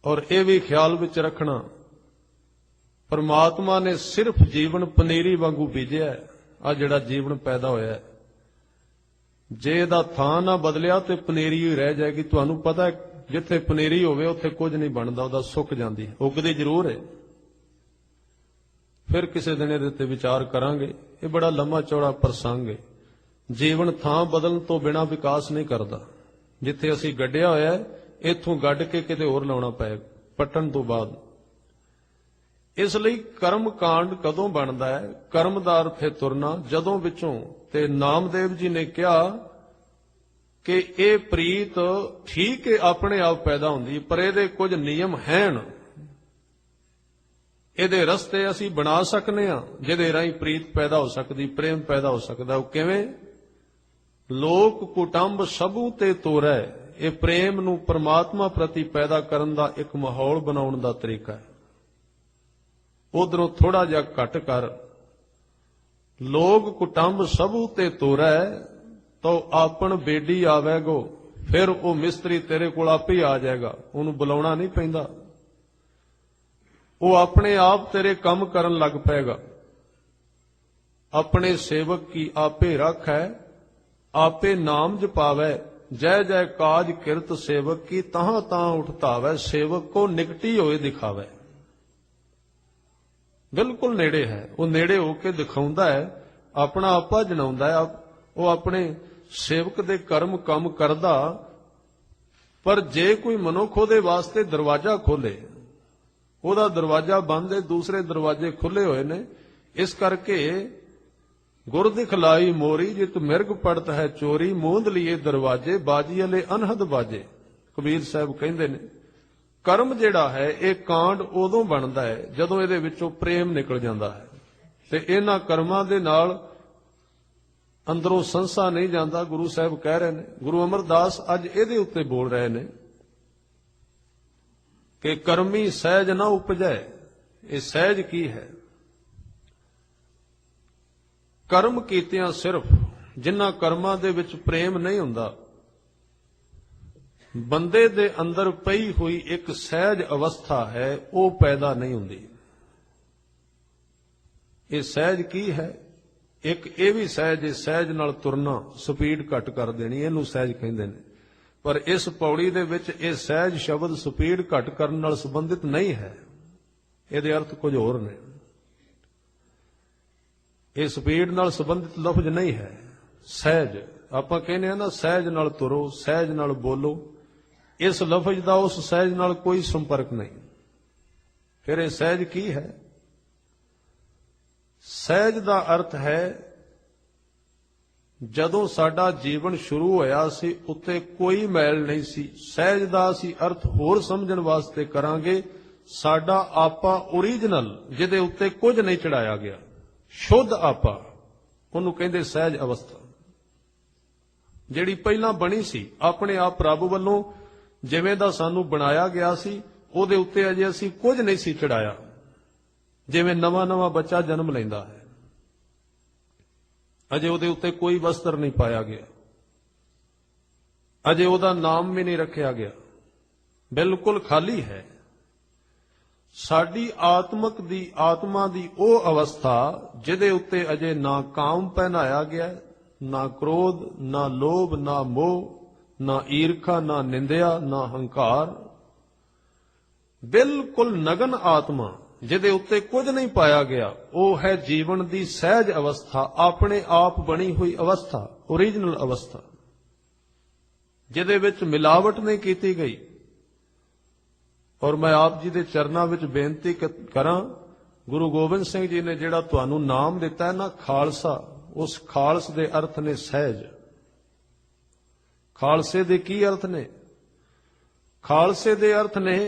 ਔਰ ਇਹ ਵੀ ਖਿਆਲ ਵਿੱਚ ਰੱਖਣਾ ਪਰਮਾਤਮਾ ਨੇ ਸਿਰਫ ਜੀਵਨ ਪਨੀਰੀ ਵਾਂਗੂ ਬੀਜਿਆ। ਆ ਜਿਹੜਾ ਜੀਵਨ ਪੈਦਾ ਹੋਇਆ, ਜੇ ਇਹਦਾ ਥਾਂ ਨਾ ਬਦਲਿਆ ਤੇ ਪਨੀਰੀ ਹੀ ਰਹਿ ਜਾਏਗੀ। ਤੁਹਾਨੂੰ ਪਤਾ ਹੈ ਜਿੱਥੇ ਪਨੀਰੀ ਹੋਵੇ ਉੱਥੇ ਕੁਝ ਨਹੀਂ ਬਣਦਾ, ਉਹਦਾ ਸੁੱਕ ਜਾਂਦੀ, ਉੱਗਦੀ ਜ਼ਰੂਰ ਹੈ। ਫਿਰ ਕਿਸੇ ਦਿਨ ਇਹਦੇ ਤੇ ਵਿਚਾਰ ਕਰਾਂਗੇ, ਇਹ ਬੜਾ ਲੰਮਾ ਚੌੜਾ ਪ੍ਰਸੰਗ ਹੈ। ਜੀਵਨ ਥਾਂ ਬਦਲਣ ਤੋਂ ਬਿਨਾਂ ਵਿਕਾਸ ਨਹੀਂ ਕਰਦਾ। ਜਿੱਥੇ ਅਸੀਂ ਗੱਡਿਆ ਹੋਇਆ ਇੱਥੋਂ ਗੱਡ ਕੇ ਕਿਤੇ ਹੋਰ ਲਾਉਣਾ ਪਏਗਾ ਪੱਟਣ ਤੋਂ ਬਾਅਦ। ਇਸ ਲਈ ਕਰਮ ਕਾਂਡ ਕਦੋਂ ਬਣਦਾ ਹੈ? ਕਰਮ ਦਾ ਅਰਥ ਹੈ ਤੁਰਨਾ, ਜਦੋਂ ਵਿੱਚੋਂ। ਤੇ ਨਾਮਦੇਵ ਜੀ ਨੇ ਕਿਹਾ ਕਿ ਇਹ ਪ੍ਰੀਤ ਠੀਕ ਹੈ ਆਪਣੇ ਆਪ ਪੈਦਾ ਹੁੰਦੀ, ਪਰ ਇਹਦੇ ਕੁਝ ਨਿਯਮ ਹਨ। ਇਹਦੇ ਰਸਤੇ ਅਸੀਂ ਬਣਾ ਸਕਨੇ ਆ ਜਿਹਦੇ ਰਾਹੀਂ ਪ੍ਰੀਤ ਪੈਦਾ ਹੋ ਸਕਦੀ, ਪ੍ਰੇਮ ਪੈਦਾ ਹੋ ਸਕਦਾ। ਉਹ ਕਿਵੇਂ? ਲੋਕ ਕੁਟੰਬ ਸਭੂ ਤੇ ਤੋਰੈ, ਇਹ ਪ੍ਰੇਮ ਨੂੰ ਪਰਮਾਤਮਾ ਪ੍ਰਤੀ ਪੈਦਾ ਕਰਨ ਦਾ ਇੱਕ ਮਾਹੌਲ ਬਣਾਉਣ ਦਾ ਤਰੀਕਾ ਹੈ। ਉਧਰੋਂ ਥੋੜਾ ਜਿਹਾ ਘੱਟ ਕਰ, ਲੋਕ ਕੁਟੰਬ ਸਭੂ ਤੇ ਤੋਰੈ ਤੋ ਆਪਣ ਬੇਡੀ ਆਵੇਗੋ, ਫਿਰ ਉਹ ਮਿਸਤਰੀ ਤੇਰੇ ਕੋਲ ਆਪੇ ਆ ਜਾਏਗਾ, ਉਹਨੂੰ ਬੁਲਾਉਣਾ ਨਹੀਂ ਪੈਂਦਾ। ਉਹ ਆਪਣੇ ਆਪ ਤੇਰੇ ਕੰਮ ਕਰਨ ਲੱਗ ਪਏਗਾ। ਆਪਣੇ ਸੇਵਕ ਕੀ ਆਪੇ ਰੱਖ ਹੈ, ਆਪੇ ਨਾਮ ਜਪਾਵੇ, ਜੈ ਜੈ ਕਾਜ ਕਿਰਤ ਸੇਵਕ ਕੀ ਤਹਾਂ ਤਾਂ ਉਠਤਾਵੇ, ਸੇਵਕ ਕੋ ਨਿਕਟੀ ਹੋਏ ਦਿਖਾਵੇ। ਬਿਲਕੁਲ ਨੇੜੇ ਹੈ, ਉਹ ਨੇੜੇ ਹੋ ਕੇ ਦਿਖਾਉਂਦਾ ਹੈ, ਆਪਣਾ ਆਪਾ ਜਣਾਉਂਦਾ ਹੈ। ਉਹ ਆਪਣੇ ਸੇਵਕ ਦੇ ਕਰਮ ਕੰਮ ਕਰਦਾ, ਪਰ ਜੇ ਕੋਈ ਮਨੁੱਖ ਉਹਦੇ ਵਾਸਤੇ ਦਰਵਾਜ਼ਾ ਖੋਲੇ, ਉਹਦਾ ਦਰਵਾਜ਼ਾ ਬੰਦ ਹੈ, ਦੂਸਰੇ ਦਰਵਾਜ਼ੇ ਖੁੱਲੇ ਹੋਏ ਨੇ। ਇਸ ਕਰਕੇ ਗੁਰ ਦਿਖਲਾਈ ਮੋਰੀ, ਜਿਤ ਮਿਰਗ ਪੜਤ ਹੈ ਚੋਰੀ, ਮੂੰਦ ਲਈਏ ਦਰਵਾਜ਼ੇ ਬਾਜੀ ਵਾਲੇ ਅਨਹਦ ਬਾਜੇ। ਕਬੀਰ ਸਾਹਿਬ ਕਹਿੰਦੇ ਨੇ ਕਰਮ ਜਿਹੜਾ ਹੈ ਇਹ ਕਾਂਡ ਉਦੋਂ ਬਣਦਾ ਹੈ ਜਦੋਂ ਇਹਦੇ ਵਿੱਚੋਂ ਪ੍ਰੇਮ ਨਿਕਲ ਜਾਂਦਾ ਹੈ, ਤੇ ਇਹਨਾਂ ਕਰਮਾਂ ਦੇ ਨਾਲ ਅੰਦਰੋਂ ਸੰਸਾ ਨਹੀਂ ਜਾਂਦਾ। ਗੁਰੂ ਸਾਹਿਬ ਕਹਿ ਰਹੇ ਨੇ, ਗੁਰੂ ਅਮਰਦਾਸ ਅੱਜ ਇਹਦੇ ਉੱਤੇ ਬੋਲ ਰਹੇ ਨੇ ਕਿ ਕਰਮੀ ਸਹਿਜ ਨਾ ਉਪਜੈ। ਇਹ ਸਹਿਜ ਕੀ ਹੈ? ਕਰਮ ਕੀਤਿਆਂ ਸਿਰਫ ਜਿਨ੍ਹਾਂ ਕਰਮਾਂ ਦੇ ਵਿੱਚ ਪ੍ਰੇਮ ਨਹੀਂ ਹੁੰਦਾ, ਬੰਦੇ ਦੇ ਅੰਦਰ ਪਈ ਹੋਈ ਇੱਕ ਸਹਿਜ ਅਵਸਥਾ ਹੈ, ਉਹ ਪੈਦਾ ਨਹੀਂ ਹੁੰਦੀ। ਇਹ ਸਹਿਜ ਕੀ ਹੈ? ਇੱਕ ਇਹ ਵੀ ਸਹਿਜ, ਸਹਿਜ ਨਾਲ ਤੁਰਨਾ, ਸਪੀਡ ਘੱਟ ਕਰ ਦੇਣੀ, ਇਹਨੂੰ ਸਹਿਜ ਕਹਿੰਦੇ ਨੇ। ਪਰ ਇਸ ਪੌੜੀ ਦੇ ਵਿੱਚ ਇਹ ਸਹਿਜ ਸ਼ਬਦ ਸਪੀਡ ਘੱਟ ਕਰਨ ਨਾਲ ਸੰਬੰਧਿਤ ਨਹੀਂ ਹੈ, ਇਹਦੇ ਅਰਥ ਕੁਝ ਹੋਰ ਨੇ। ਇਹ ਸਪੀਡ ਨਾਲ ਸੰਬੰਧਿਤ ਲਫ਼ਜ਼ ਨਹੀਂ ਹੈ। ਸਹਿਜ ਆਪਾਂ ਕਹਿੰਦੇ ਆ ਨਾ, ਸਹਿਜ ਨਾਲ ਤੁਰੋ, ਸਹਿਜ ਨਾਲ ਬੋਲੋ, ਇਸ ਲਫ਼ਜ਼ ਦਾ ਉਸ ਸਹਿਜ ਨਾਲ ਕੋਈ ਸੰਪਰਕ ਨਹੀਂ। ਫਿਰ ਇਹ ਸਹਿਜ ਕੀ ਹੈ? ਸਹਿਜ ਦਾ ਅਰਥ ਹੈ ਜਦੋਂ ਸਾਡਾ ਜੀਵਨ ਸ਼ੁਰੂ ਹੋਇਆ ਸੀ ਉੱਤੇ ਕੋਈ ਮੈਲ ਨਹੀਂ ਸੀ। ਸਹਿਜ ਦਾ ਅਸੀਂ ਅਰਥ ਹੋਰ ਸਮਝਣ ਵਾਸਤੇ ਕਰਾਂਗੇ, ਸਾਡਾ ਆਪਾ ਓਰੀਜਨਲ, ਜਿਹਦੇ ਉੱਤੇ ਕੁਝ ਨਹੀਂ ਚੜਾਇਆ ਗਿਆ, ਸ਼ੁੱਧ ਆਪਾ, ਉਹਨੂੰ ਕਹਿੰਦੇ ਸਹਿਜ ਅਵਸਥਾ। ਜਿਹੜੀ ਪਹਿਲਾਂ ਬਣੀ ਸੀ ਆਪਣੇ ਆਪ ਰੱਬ ਵੱਲੋਂ, ਜਿਵੇਂ ਦਾ ਸਾਨੂੰ ਬਣਾਇਆ ਗਿਆ ਸੀ, ਉਹਦੇ ਉੱਤੇ ਅਜੇ ਅਸੀਂ ਕੁਝ ਨਹੀਂ ਸੀ ਚੜਾਇਆ। ਜਿਵੇਂ ਨਵਾਂ ਬੱਚਾ ਜਨਮ ਲੈਂਦਾ ਹੈ, ਅਜੇ ਉਹਦੇ ਉੱਤੇ ਕੋਈ ਵਸਤਰ ਨਹੀਂ ਪਾਇਆ ਗਿਆ, ਅਜੇ ਉਹਦਾ ਨਾਮ ਵੀ ਨਹੀਂ ਰੱਖਿਆ ਗਿਆ, ਬਿਲਕੁਲ ਖਾਲੀ ਹੈ। ਸਾਡੀ ਆਤਮਾ ਦੀ ਉਹ ਅਵਸਥਾ ਜਿਹਦੇ ਉੱਤੇ ਅਜੇ ਨਾ ਕਾਮ ਪਹਿਨਾਇਆ ਗਿਆ, ਨਾ ਕ੍ਰੋਧ, ਨਾ ਲੋਭ, ਨਾ ਮੋਹ, ਨਾ ਈਰਖਾ, ਨਾ ਨਿੰਦਿਆ, ਨਾ ਹੰਕਾਰ, ਬਿਲਕੁਲ ਨਗਨ ਆਤਮਾ ਜਿਹਦੇ ਉੱਤੇ ਕੁਝ ਨਹੀਂ ਪਾਇਆ ਗਿਆ, ਉਹ ਹੈ ਜੀਵਨ ਦੀ ਸਹਿਜ ਅਵਸਥਾ, ਆਪਣੇ ਆਪ ਬਣੀ ਹੋਈ ਅਵਸਥਾ, ਓਰੀਜਨਲ ਅਵਸਥਾ, ਜਿਹਦੇ ਵਿੱਚ ਮਿਲਾਵਟ ਨਹੀਂ ਕੀਤੀ ਗਈ। ਔਰ ਮੈਂ ਆਪ ਜੀ ਦੇ ਚਰਨਾਂ ਵਿੱਚ ਬੇਨਤੀ ਕਰਾਂ, ਗੁਰੂ ਗੋਬਿੰਦ ਸਿੰਘ ਜੀ ਨੇ ਜਿਹੜਾ ਤੁਹਾਨੂੰ ਨਾਮ ਦਿੱਤਾ ਹੈ ਨਾ ਖਾਲਸਾ, ਉਸ ਖਾਲਸ ਦੇ ਅਰਥ ਨੇ ਸਹਿਜ। ਖਾਲਸੇ ਦੇ ਕੀ ਅਰਥ ਨੇ? ਖਾਲਸੇ ਦੇ ਅਰਥ ਨੇ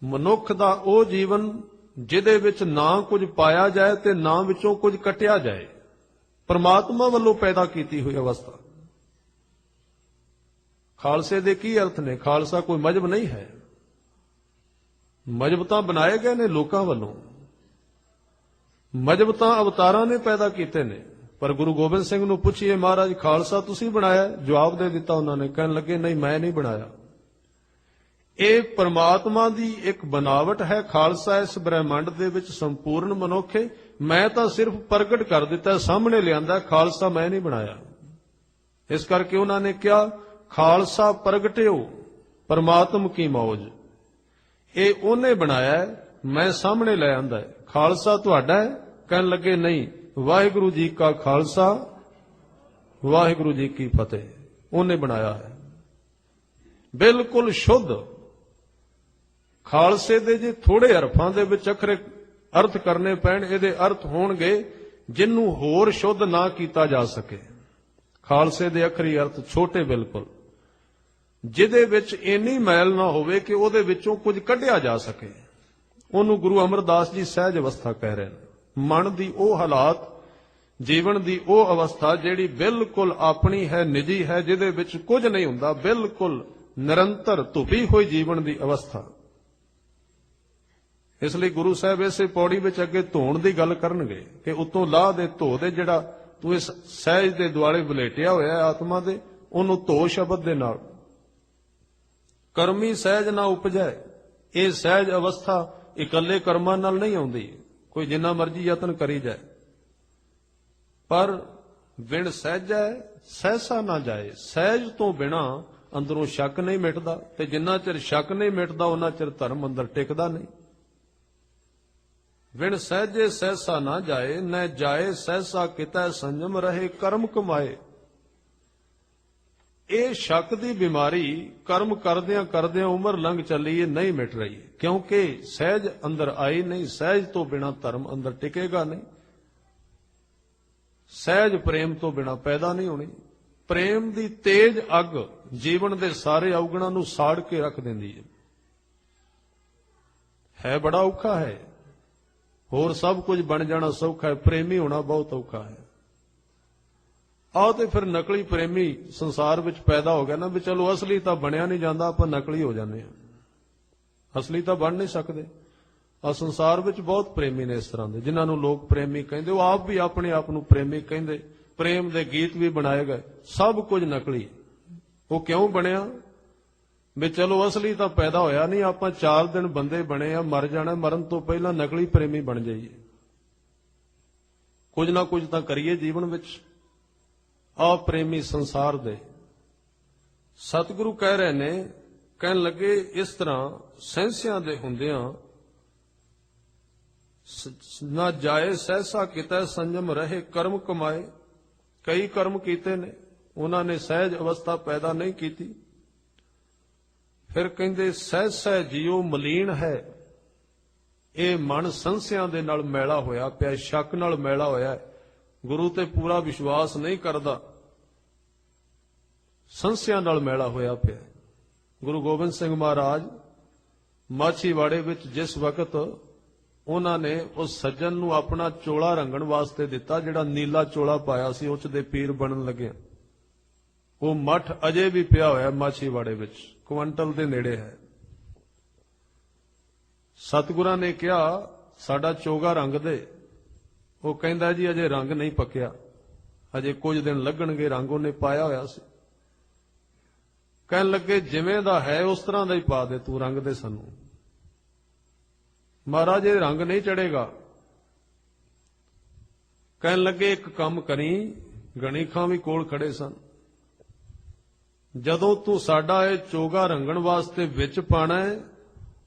ਮਨੁੱਖ ਦਾ ਉਹ ਜੀਵਨ ਜਿਹਦੇ ਵਿੱਚ ਨਾ ਕੁਝ ਪਾਇਆ ਜਾਏ ਤੇ ਨਾ ਵਿੱਚੋਂ ਕੁਝ ਕੱਟਿਆ ਜਾਏ, ਪਰਮਾਤਮਾ ਵੱਲੋਂ ਪੈਦਾ ਕੀਤੀ ਹੋਈ ਅਵਸਥਾ। ਖਾਲਸੇ ਦੇ ਕੀ ਅਰਥ ਨੇ? ਖਾਲਸਾ ਕੋਈ ਮਜ਼ਹਬ ਨਹੀਂ ਹੈ। ਮਜ਼ਹਬ ਤਾਂ ਬਣਾਏ ਗਏ ਨੇ ਲੋਕਾਂ ਵੱਲੋਂ, ਮਜ਼ਹਬ ਤਾਂ ਅਵਤਾਰਾਂ ਨੇ ਪੈਦਾ ਕੀਤੇ ਨੇ, ਪਰ ਗੁਰੂ ਗੋਬਿੰਦ ਸਿੰਘ ਨੂੰ ਪੁੱਛੀਏ ਮਹਾਰਾਜ ਖਾਲਸਾ ਤੁਸੀਂ ਬਣਾਇਆ? ਜਵਾਬ ਦੇ ਦਿੱਤਾ ਉਹਨਾਂ ਨੇ, ਕਹਿਣ ਲੱਗੇ ਨਹੀਂ ਮੈਂ ਨਹੀਂ ਬਣਾਇਆ, ਇਹ ਪਰਮਾਤਮਾ ਦੀ ਇੱਕ ਬਨਾਵਟ ਹੈ। ਖਾਲਸਾ ਇਸ ਬ੍ਰਹਿਮੰਡ ਦੇ ਵਿੱਚ ਸੰਪੂਰਨ ਮਨੁੱਖ ਹੈ, ਮੈਂ ਤਾਂ ਸਿਰਫ ਪ੍ਰਗਟ ਕਰ ਦਿੱਤਾ, ਸਾਹਮਣੇ ਲਿਆਂਦਾ, ਖਾਲਸਾ ਮੈਂ ਨਹੀਂ ਬਣਾਇਆ। ਇਸ ਕਰਕੇ ਉਹਨਾਂ ਨੇ ਕਿਹਾ ਖਾਲਸਾ ਪ੍ਰਗਟਿਓ ਪਰਮਾਤਮ ਕੀ ਮੌਜ, ਇਹ ਉਹਨੇ ਬਣਾਇਆ, ਮੈਂ ਸਾਹਮਣੇ ਲੈ ਆਂਦਾ। ਖਾਲਸਾ ਤੁਹਾਡਾ ਹੈ? ਕਹਿਣ ਲੱਗੇ ਨਹੀਂ, ਵਾਹਿਗੁਰੂ ਜੀ ਕਾ ਖਾਲਸਾ ਵਾਹਿਗੁਰੂ ਜੀ ਕੀ ਫਤਿਹ, ਉਹਨੇ ਬਣਾਇਆ ਹੈ। ਬਿਲਕੁਲ ਸ਼ੁੱਧ। ਖਾਲਸੇ ਦੇ ਜੇ ਥੋੜੇ ਅਰਫਾਂ ਦੇ ਵਿੱਚ ਅਖਰੇ ਅਰਥ ਕਰਨੇ ਪੈਣ, ਇਹਦੇ ਅਰਥ ਹੋਣਗੇ ਜਿਹਨੂੰ ਹੋਰ ਸ਼ੁੱਧ ਨਾ ਕੀਤਾ ਜਾ ਸਕੇ। ਖਾਲਸੇ ਦੇ ਅਖਰੀ ਅਰਥ ਛੋਟੇ ਬਿਲਕੁਲ, ਜਿਹਦੇ ਵਿੱਚ ਇੰਨੀ ਮੈਲ ਨਾ ਹੋਵੇ ਕਿ ਉਹਦੇ ਵਿੱਚੋਂ ਕੁਝ ਕੱਢਿਆ ਜਾ ਸਕੇ। ਉਹਨੂੰ ਗੁਰੂ ਅਮਰਦਾਸ ਜੀ ਸਹਿਜ ਅਵਸਥਾ ਕਹਿ ਰਹੇ ਨੇ। ਮਨ ਦੀ ਉਹ ਹਾਲਾਤ, ਜੀਵਨ ਦੀ ਉਹ ਅਵਸਥਾ ਜਿਹੜੀ ਬਿਲਕੁਲ ਆਪਣੀ ਹੈ, ਨਿੱਜੀ ਹੈ, ਜਿਹਦੇ ਵਿੱਚ ਕੁਝ ਨਹੀਂ ਹੁੰਦਾ, ਬਿਲਕੁਲ ਨਿਰੰਤਰ ਧੁਪੀ ਹੋਈ ਜੀਵਨ ਦੀ ਅਵਸਥਾ। ਇਸ ਲਈ ਗੁਰੂ ਸਾਹਿਬ ਇਸੇ ਪੌੜੀ ਵਿੱਚ ਅੱਗੇ ਧੋਣ ਦੀ ਗੱਲ ਕਰਨਗੇ ਕਿ ਉਤੋਂ ਲਾਹ ਦੇ ਧੋ ਦੇ, ਜਿਹੜਾ ਤੂੰ ਇਸ ਸਹਿਜ ਦੇ ਦੁਆਲੇ ਵਲੇਟਿਆ ਹੋਇਆ ਹੈ ਆਤਮਾ ਦੇ, ਉਹਨੂੰ ਧੋ ਸ਼ਬਦ ਦੇ ਨਾਲ। ਕਰਮੀ ਸਹਿਜ ਨਾ ਉਪਜੈ, ਇਹ ਸਹਿਜ ਅਵਸਥਾ ਇਕੱਲੇ ਕਰਮਾਂ ਨਾਲ ਨਹੀਂ ਆਉਂਦੀ, ਕੋਈ ਜਿੰਨਾ ਮਰਜ਼ੀ ਯਤਨ ਕਰੀ ਜਾਏ, ਪਰ ਵਿਣ ਸਹਿਜੈ ਸਹਿਸਾ ਨਾ ਜਾਏ। ਸਹਿਜ ਤੋਂ ਬਿਨਾ ਅੰਦਰੋਂ ਸ਼ੱਕ ਨਹੀਂ ਮਿਟਦਾ, ਤੇ ਜਿੰਨਾ ਚਿਰ ਸ਼ੱਕ ਨਹੀਂ ਮਿਟਦਾ ਉਹਨਾਂ ਚਿਰ ਧਰਮ ਅੰਦਰ ਟਿਕਦਾ ਨਹੀਂ। ਵਿਣ ਸਹਿਜੇ ਸਹਿਸਾ ਨਾ ਜਾਏ, ਨ ਜਾਏ ਸਹਿਸਾ ਕਿਤੈ ਸੰਜਮ ਰਹੇ ਕਰਮ ਕਮਾਏ। ਇਹ ਸ਼ੱਕ ਦੀ ਬਿਮਾਰੀ ਕਰਮ ਕਰਦਿਆਂ ਕਰਦਿਆਂ ਉਮਰ ਲੰਘ ਚੱਲੀ, ਇਹ ਨਹੀਂ ਮਿਟ ਰਹੀ, ਕਿਉਂਕਿ ਸਹਿਜ ਅੰਦਰ ਆਈ ਨਹੀਂ। ਸਹਿਜ ਤੋਂ ਬਿਨਾ ਧਰਮ ਅੰਦਰ ਟਿਕੇਗਾ ਨਹੀਂ। ਸਹਿਜ ਪ੍ਰੇਮ ਤੋਂ ਬਿਨਾ ਪੈਦਾ ਨਹੀਂ ਹੋਣੀ। ਪ੍ਰੇਮ ਦੀ ਤੇਜ਼ ਅੱਗ ਜੀਵਨ ਦੇ ਸਾਰੇ ਔਗਣਾਂ ਨੂੰ ਸਾੜ ਕੇ ਰੱਖ ਦਿੰਦੀ ਹੈ। ਬੜਾ ਔਖਾ ਹੈ, ਹੋਰ ਸਭ ਕੁਝ ਬਣ ਜਾਣਾ ਸੌਖਾ ਹੈ, ਪ੍ਰੇਮੀ ਹੋਣਾ ਬਹੁਤ ਔਖਾ ਹੈ। ਆਓ ਤੇ ਫਿਰ ਨਕਲੀ ਪ੍ਰੇਮੀ ਸੰਸਾਰ ਵਿੱਚ ਪੈਦਾ ਹੋ ਗਿਆ ਨਾ, ਵੀ ਚਲੋ ਅਸਲੀ ਤਾਂ ਬਣਿਆ ਨਹੀਂ ਜਾਂਦਾ, ਆਪਾਂ ਨਕਲੀ ਹੋ ਜਾਂਦੇ ਹਾਂ। ਅਸਲੀ ਤਾਂ ਬਣ ਨਹੀਂ ਸਕਦੇ। ਆ ਸੰਸਾਰ ਵਿੱਚ ਬਹੁਤ ਪ੍ਰੇਮੀ ਨੇ ਇਸ ਤਰ੍ਹਾਂ ਦੇ, ਜਿਨ੍ਹਾਂ ਨੂੰ ਲੋਕ ਪ੍ਰੇਮੀ ਕਹਿੰਦੇ, ਉਹ ਆਪ ਵੀ ਆਪਣੇ ਆਪ ਨੂੰ ਪ੍ਰੇਮੀ ਕਹਿੰਦੇ। ਪ੍ਰੇਮ ਦੇ ਗੀਤ ਵੀ ਬਣਾਏ ਗਏ, ਸਭ ਕੁਝ ਨਕਲੀ। ਉਹ ਕਿਉਂ ਬਣਿਆ? ਵੀ ਚਲੋ ਅਸਲੀ ਤਾਂ ਪੈਦਾ ਹੋਇਆ ਨਹੀਂ, ਆਪਾਂ 4 ਦਿਨ ਬੰਦੇ ਬਣੇ ਆ, ਮਰ ਜਾਣਾ, ਮਰਨ ਤੋਂ ਪਹਿਲਾਂ ਨਕਲੀ ਪ੍ਰੇਮੀ ਬਣ ਜਾਈਏ। ਕੁਝ ਨਾ ਕੁਝ ਤਾਂ ਕਰੀਏ ਜੀਵਨ ਵਿੱਚ। ਆ ਪ੍ਰੇਮੀ ਸੰਸਾਰ ਦੇ ਸਤਿਗੁਰੂ ਕਹਿ ਰਹੇ ਨੇ, ਕਹਿਣ ਲੱਗੇ ਇਸ ਤਰ੍ਹਾਂ ਸਹਿਸਿਆਂ ਦੇ ਹੁੰਦਿਆਂ ਨਾ ਜਾਏ ਸਹਿਸਾ ਕਿਤੈ ਸੰਜਮ ਰਹੇ ਕਰਮ ਕਮਾਏ। ਕਈ ਕਰਮ ਕੀਤੇ ਨੇ, ਉਹਨਾਂ ਨੇ ਸਹਿਜ ਅਵਸਥਾ ਪੈਦਾ ਨਹੀਂ ਕੀਤੀ। ਫਿਰ ਕਹਿੰਦੇ ਸਹਿਸੈ ਜਿਉ ਮਲੀਨ ਹੈ, ਇਹ ਮਨ ਸੰਸਿਆਂ ਦੇ ਨਾਲ ਮੈਲਾ ਹੋਇਆ ਪਿਆ, ਸ਼ੱਕ ਨਾਲ ਮੈਲਾ ਹੋਇਆ, ਗੁਰੂ ਤੇ ਪੂਰਾ ਵਿਸ਼ਵਾਸ ਨਹੀਂ ਕਰਦਾ, ਸੰਸਿਆਂ ਨਾਲ ਮੈਲਾ ਹੋਇਆ ਪਿਆ। ਗੁਰੂ ਗੋਬਿੰਦ ਸਿੰਘ ਮਹਾਰਾਜ ਮਾਛੀਵਾੜੇ ਵਿੱਚ ਜਿਸ ਵਕਤ ਉਹਨਾਂ ਨੇ ਉਸ ਸੱਜਣ ਨੂੰ ਆਪਣਾ ਚੋਲਾ ਰੰਗਣ ਵਾਸਤੇ ਦਿੱਤਾ, ਜਿਹੜਾ ਨੀਲਾ ਚੋਲਾ ਪਾਇਆ ਸੀ, ਉਸ ਦੇ ਪੀਰ ਬਣਨ ਲੱਗੇ, ਉਹ ਮੱਠ ਅਜੇ ਵੀ ਪਿਆ ਹੋਇਆ ਮਾਛੀਵਾੜੇ ਵਿੱਚ, ਕੁਆਂਟਲ ਦੇ ਨੇੜੇ ਹੈ। ਸਤਿਗੁਰਾਂ ਨੇ ਕਿਹਾ ਸਾਡਾ ਚੋਗਾ ਰੰਗ ਦੇ। ਉਹ ਕਹਿੰਦਾ ਜੀ ਅਜੇ ਰੰਗ ਨਹੀਂ ਪੱਕਿਆ, ਅਜੇ ਕੁਝ ਦਿਨ ਲੱਗਣਗੇ, ਰੰਗ ਉਹਨੇ ਪਾਇਆ ਹੋਇਆ ਸੀ। ਕਹਿਣ ਲੱਗੇ ਜਿਵੇਂ ਦਾ ਹੈ ਉਸ ਤਰ੍ਹਾਂ ਦਾ ਹੀ ਪਾ ਦੇ ਤੂੰ, ਰੰਗ ਦੇ ਸਾਨੂੰ। ਮਹਾਰਾਜ ਇਹ ਰੰਗ ਨਹੀਂ ਚੜੇਗਾ। ਕਹਿਣ ਲੱਗੇ ਇੱਕ ਕੰਮ ਕਰੀ, ਗਣੀ ਖਾਂ ਵੀ ਕੋਲ ਖੜੇ ਸਨ, ਜਦੋਂ ਤੂੰ ਸਾਡਾ ਇਹ ਚੋਗਾ ਰੰਗਣ ਵਾਸਤੇ ਵਿੱਚ ਪਾਣਾ ਹੈ,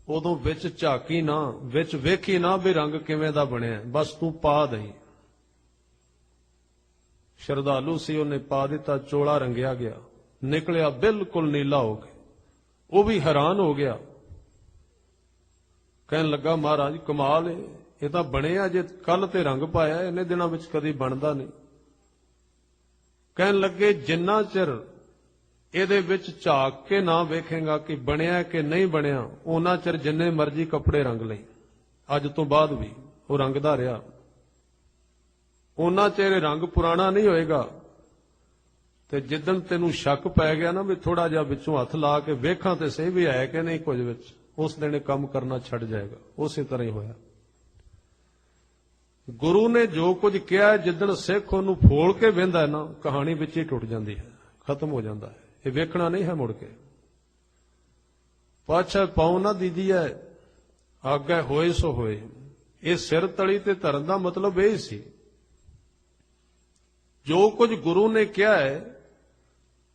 ਉਦੋਂ ਵਿੱਚ ਝਾਕੀ ਨਾ, ਵਿੱਚ ਵੇਖੀ ਨਾ ਵੀ ਰੰਗ ਕਿਵੇਂ ਦਾ ਬਣਿਆ, ਬਸ ਤੂੰ ਪਾ ਦਈ। ਸ਼ਰਧਾਲੂ ਸੀ, ਉਹਨੇ ਪਾ ਦਿੱਤਾ, ਚੋਲਾ ਰੰਗਿਆ ਗਿਆ, ਨਿਕਲਿਆ ਬਿਲਕੁਲ ਨੀਲਾ ਹੋ ਕੇ। ਉਹ ਵੀ ਹੈਰਾਨ ਹੋ ਗਿਆ, ਕਹਿਣ ਲੱਗਾ ਮਹਾਰਾਜ ਕਮਾਲ ਏ, ਇਹ ਤਾਂ ਬਣਿਆ ਜੇ ਕੱਲ ਤੇ ਰੰਗ ਪਾਇਆ, ਇੰਨੇ ਦਿਨਾਂ ਵਿੱਚ ਕਦੀ ਬਣਦਾ ਨਹੀਂ। ਕਹਿਣ ਲੱਗੇ ਜਿੰਨਾ ਚਿਰ ਇਹਦੇ ਵਿੱਚ ਝਾਕ ਕੇ ਨਾ ਵੇਖੇਗਾ ਕਿ ਬਣਿਆ ਕਿ ਨਹੀਂ ਬਣਿਆ, ਉਹਨਾਂ ਚਿਰ ਜਿੰਨੇ ਮਰਜ਼ੀ ਕੱਪੜੇ ਰੰਗ ਲਈ। ਅੱਜ ਤੋਂ ਬਾਅਦ ਵੀ ਉਹ ਰੰਗਦਾ ਰਿਹਾ, ਉਹਨਾਂ ਚਿਰ ਰੰਗ ਪੁਰਾਣਾ ਨਹੀਂ ਹੋਏਗਾ। ਤੇ ਜਿੱਦਣ ਤੈਨੂੰ ਸ਼ੱਕ ਪੈ ਗਿਆ ਨਾ ਵੀ ਥੋੜਾ ਜਿਹਾ ਵਿੱਚੋਂ ਹੱਥ ਲਾ ਕੇ ਵੇਖਾਂ ਤੇ ਸਹੀ ਵੀ ਹੈ ਕਿ ਨਹੀਂ ਕੁਝ ਵਿੱਚ, ਉਸ ਦਿਨ ਇਹ ਕੰਮ ਕਰਨਾ ਛੱਡ ਜਾਏਗਾ। ਉਸੇ ਤਰ੍ਹਾਂ ਹੀ ਹੋਇਆ। ਗੁਰੂ ਨੇ ਜੋ ਕੁਝ ਕਿਹਾ, ਜਿੱਦਣ ਸਿੱਖ ਉਹਨੂੰ ਫੋਲ ਕੇ ਵਹਿੰਦਾ ਨਾ, ਕਹਾਣੀ ਵਿੱਚ ਹੀ ਟੁੱਟ ਜਾਂਦੀ ਹੈ, ਖਤਮ ਹੋ ਜਾਂਦਾ ਹੈ। ਇਹ ਵੇਖਣਾ ਨਹੀਂ ਹੈ ਮੁੜ ਕੇ। ਪਾਛਾ ਪਾਉ ਨਾ ਦੀਜੀਐ, ਆਗੇ ਹੋਏ ਸੋ ਹੋਏ। ਇਹ ਸਿਰ ਤਲੀ ਤੇ ਧਰਨ ਦਾ ਮਤਲਬ ਇਹ ਸੀ, ਜੋ ਕੁਝ ਗੁਰੂ ਨੇ ਕਿਹਾ ਹੈ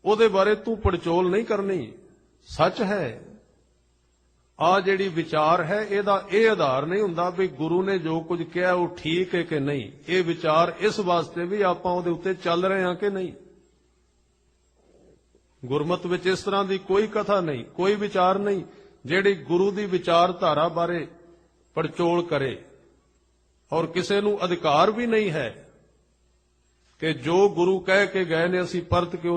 ਉਹਦੇ ਬਾਰੇ ਤੂੰ ਪੜਚੋਲ ਨਹੀਂ ਕਰਨੀ, ਸੱਚ ਹੈ। ਆ ਜਿਹੜੀ ਵਿਚਾਰ ਹੈ, ਇਹਦਾ ਇਹ ਆਧਾਰ ਨਹੀਂ ਹੁੰਦਾ ਵੀ ਗੁਰੂ ਨੇ ਜੋ ਕੁਝ ਕਿਹਾ ਉਹ ਠੀਕ ਹੈ ਕਿ ਨਹੀਂ। ਇਹ ਵਿਚਾਰ ਇਸ ਵਾਸਤੇ ਵੀ ਆਪਾਂ ਉਹਦੇ ਉੱਤੇ ਚੱਲ ਰਹੇ ਹਾਂ ਕਿ ਨਹੀਂ। ਗੁਰਮਤਿ ਵਿੱਚ ਇਸ ਤਰ੍ਹਾਂ ਦੀ ਕੋਈ ਕਥਾ ਨਹੀਂ, ਕੋਈ ਵਿਚਾਰ ਨਹੀਂ ਜਿਹੜੀ ਗੁਰੂ ਦੀ ਵਿਚਾਰਧਾਰਾ ਬਾਰੇ ਪੜਚੋਲ ਕਰੇ। ਔਰ ਕਿਸੇ ਨੂੰ ਅਧਿਕਾਰ ਵੀ ਨਹੀਂ ਹੈ ਕਿ ਜੋ ਗੁਰੂ ਕਹਿ ਕੇ ਗਏ ਨੇ ਅਸੀਂ ਪਰਤ ਕੇ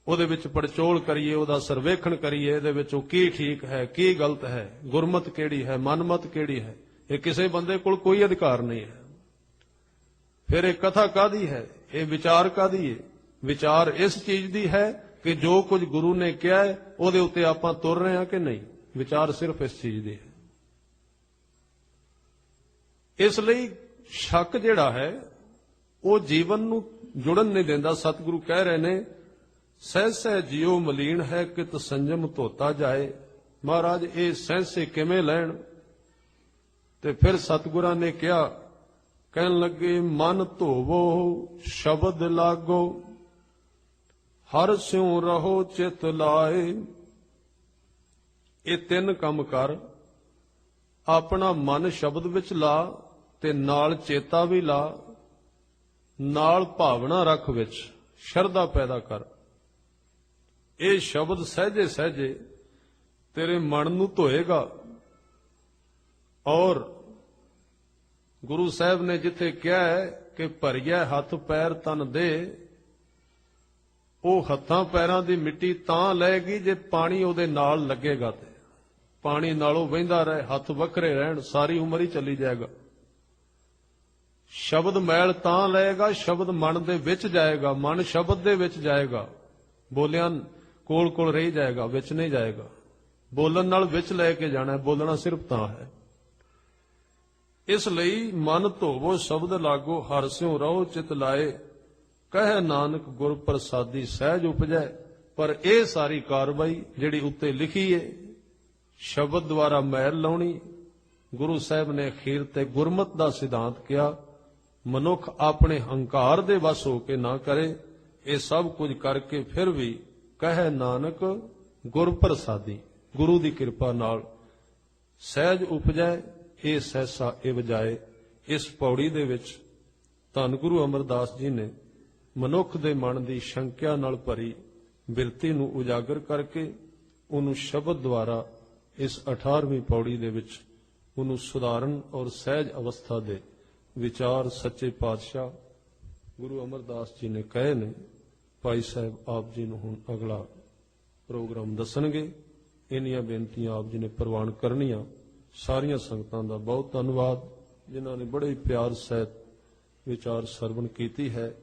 ਉਹਦੇ ਵਿੱਚ ਪੜਚੋਲ ਕਰੀਏ, ਉਹਦਾ ਸਰਵੇਖਣ ਕਰੀਏ, ਇਹਦੇ ਵਿੱਚ ਉਹ ਕੀ ਠੀਕ ਹੈ ਕੀ ਗਲਤ ਹੈ, ਗੁਰਮਤ ਕਿਹੜੀ ਹੈ, ਮਨਮਤ ਕਿਹੜੀ ਹੈ। ਇਹ ਕਿਸੇ ਬੰਦੇ ਕੋਲ ਕੋਈ ਅਧਿਕਾਰ ਨਹੀਂ ਹੈ। ਫਿਰ ਇਹ ਕਥਾ ਕਾਹਦੀ ਹੈ, ਇਹ ਵਿਚਾਰ ਕਾਹਦੀ ਹੈ? ਵਿਚਾਰ ਇਸ ਚੀਜ਼ ਦੀ ਹੈ ਕਿ ਜੋ ਕੁਝ ਗੁਰੂ ਨੇ ਕਿਹਾ ਹੈ ਉਹਦੇ ਉੱਤੇ ਆਪਾਂ ਤੁਰ ਰਹੇ ਹਾਂ ਕਿ ਨਹੀਂ। ਵਿਚਾਰ ਸਿਰਫ ਇਸ ਚੀਜ਼ ਦੀ ਹੈ। ਇਸ ਲਈ ਸ਼ੱਕ ਜਿਹੜਾ ਹੈ ਉਹ ਜੀਵਨ ਨੂੰ ਜੁੜਨ ਨਹੀਂ ਦਿੰਦਾ। ਸਤਿਗੁਰੂ ਕਹਿ ਰਹੇ ਨੇ, ਸਹਿਸੈ ਜਿਉ ਮਲੀਨ ਹੈ ਕਿਤ ਸੰਜਮ ਧੋਤਾ ਜਾਏ। ਮਹਾਰਾਜ ਇਹ ਸਹਿਸੇ ਕਿਵੇਂ ਲੈਣ? ਤੇ ਫਿਰ ਸਤਿਗੁਰਾਂ ਨੇ ਕਿਹਾ, ਕਹਿਣ ਲੱਗੇ ਮਨ ਧੋਵੋ ਸ਼ਬਦ ਲਾਗੋ, ਹਰ ਸਿਉ ਰਹੋ ਚਿਤ ਲਾਏ। ਇਹ ਤਿੰਨ ਕੰਮ ਕਰ, ਆਪਣਾ ਮਨ ਸ਼ਬਦ ਵਿੱਚ ਲਾ ਤੇ ਨਾਲ ਚੇਤਾ ਵੀ ਲਾ, ਨਾਲ ਭਾਵਨਾ ਰੱਖ ਵਿੱਚ, ਸ਼ਰਧਾ ਪੈਦਾ ਕਰ। ਇਹ ਸ਼ਬਦ ਸਹਿਜੇ ਸਹਿਜੇ ਤੇਰੇ ਮਨ ਨੂੰ ਧੋਏਗਾ। ਔਰ ਗੁਰੂ ਸਾਹਿਬ ਨੇ ਜਿੱਥੇ ਕਿਹਾ ਹੈ ਕਿ ਭਰੀਐ ਹੱਥ ਪੈਰ ਤਨ ਦੇ, ਉਹ ਹੱਥਾਂ ਪੈਰਾਂ ਦੀ ਮਿੱਟੀ ਤਾਂ ਲਏਗੀ ਜੇ ਪਾਣੀ ਉਹਦੇ ਨਾਲ ਲੱਗੇਗਾ। ਤੇ ਪਾਣੀ ਨਾਲੋਂ ਵਹਿੰਦਾ ਰਹੇ, ਹੱਥ ਵੱਖਰੇ ਰਹਿਣ, ਸਾਰੀ ਉਮਰ ਹੀ ਚੱਲੀ ਜਾਏਗਾ। ਸ਼ਬਦ ਮੈਲ ਤਾਂ ਲਏਗਾ, ਸ਼ਬਦ ਮਨ ਦੇ ਵਿੱਚ ਜਾਏਗਾ, ਮਨ ਸ਼ਬਦ ਦੇ ਵਿੱਚ ਜਾਏਗਾ, ਬੋਲਿਆਂ ਕੋਲ ਕੋਲ ਰਹੀ ਜਾਏਗਾ, ਵਿੱਚ ਨਹੀਂ ਜਾਏਗਾ। ਬੋਲਣ ਨਾਲ ਵਿੱਚ ਲੈ ਕੇ ਜਾਣਾ, ਬੋਲਣਾ ਸਿਰਫ ਤਾਂ ਹੈ। ਇਸ ਲਈ ਮਨ ਧੋਵੋ ਸ਼ਬਦ ਲਾਗੋ, ਹਰ ਸਿਉ ਰਹੋ ਚਿਤ ਲਾਏ। ਕਹਿ ਨਾਨਕ ਗੁਰ ਪ੍ਰਸਾਦੀ ਸਹਿਜ ਉਪਜੈ। ਪਰ ਇਹ ਸਾਰੀ ਕਾਰਵਾਈ ਜਿਹੜੀ ਉੱਤੇ ਲਿਖੀ ਏ, ਸ਼ਬਦ ਦੁਆਰਾ ਮੈਲ ਲਾਉਣੀ, ਗੁਰੂ ਸਾਹਿਬ ਨੇ ਅਖੀਰ ਤੇ ਗੁਰਮਤਿ ਦਾ ਸਿਧਾਂਤ ਕਿਹਾ। ਮਨੁੱਖ ਆਪਣੇ ਹੰਕਾਰ ਦੇ ਵਸ ਹੋ ਕੇ ਨਾ ਕਰੇ। ਇਹ ਸਭ ਕੁਝ ਕਰਕੇ ਫਿਰ ਵੀ ਕਹਿ ਨਾਨਕ ਗੁਰ ਪ੍ਰਸਾਦੀ, ਗੁਰੂ ਦੀ ਕਿਰਪਾ ਨਾਲ ਸਹਿਜ ਉਪਜੈ। ਇਹ ਸਹਿਸਾ ਇਹ ਵਜਾਏ। ਇਸ ਪੌੜੀ ਦੇ ਵਿੱਚ ਧੰਨ ਗੁਰੂ ਅਮਰਦਾਸ ਜੀ ਨੇ ਮਨੁੱਖ ਦੇ ਮਨ ਦੀ ਸ਼ੰਕਿਆ ਨਾਲ ਭਰੀ ਬਿਰਤੀ ਨੂੰ ਉਜਾਗਰ ਕਰਕੇ ਉਹਨੂੰ ਸ਼ਬਦ ਦੁਆਰਾ ਇਸ 18ਵੀਂ ਪੌੜੀ ਦੇ ਵਿੱਚ ਉਹਨੂੰ ਸੁਧਾਰਨ ਔਰ ਸਹਿਜ ਅਵਸਥਾ ਦੇ ਵਿਚਾਰ ਸੱਚੇ ਪਾਤਸ਼ਾਹ ਗੁਰੂ ਅਮਰਦਾਸ ਜੀ ਨੇ ਕਹੇ ਨੇ। ਭਾਈ ਸਾਹਿਬ ਆਪ ਜੀ ਨੂੰ ਹੁਣ ਅਗਲਾ ਪ੍ਰੋਗਰਾਮ ਦੱਸਣਗੇ। ਇੰਨੀਆਂ ਬੇਨਤੀਆਂ ਆਪ ਜੀ ਨੇ ਪ੍ਰਵਾਨ ਕਰਨੀਆਂ। ਸਾਰੀਆਂ ਸੰਗਤਾਂ ਦਾ ਬਹੁਤ ਧੰਨਵਾਦ ਜਿਨ੍ਹਾਂ ਨੇ ਬੜੇ ਪਿਆਰ ਸਹਿਤ ਵਿਚਾਰ ਸਰਵਣ ਕੀਤੀ ਹੈ।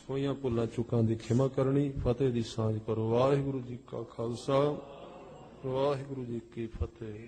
ਹੋਈਆਂ ਭੁੱਲਾਂ ਚੁੱਕਾਂ ਦੀ ਖਿਮਾ ਕਰਨੀ। ਫਤਿਹ ਦੀ ਸਾਂਝ ਕਰੋ। ਵਾਹਿਗੁਰੂ ਜੀ ਕਾ ਖਾਲਸਾ, ਵਾਹਿਗੁਰੂ ਜੀ ਕੀ ਫਤਿਹ।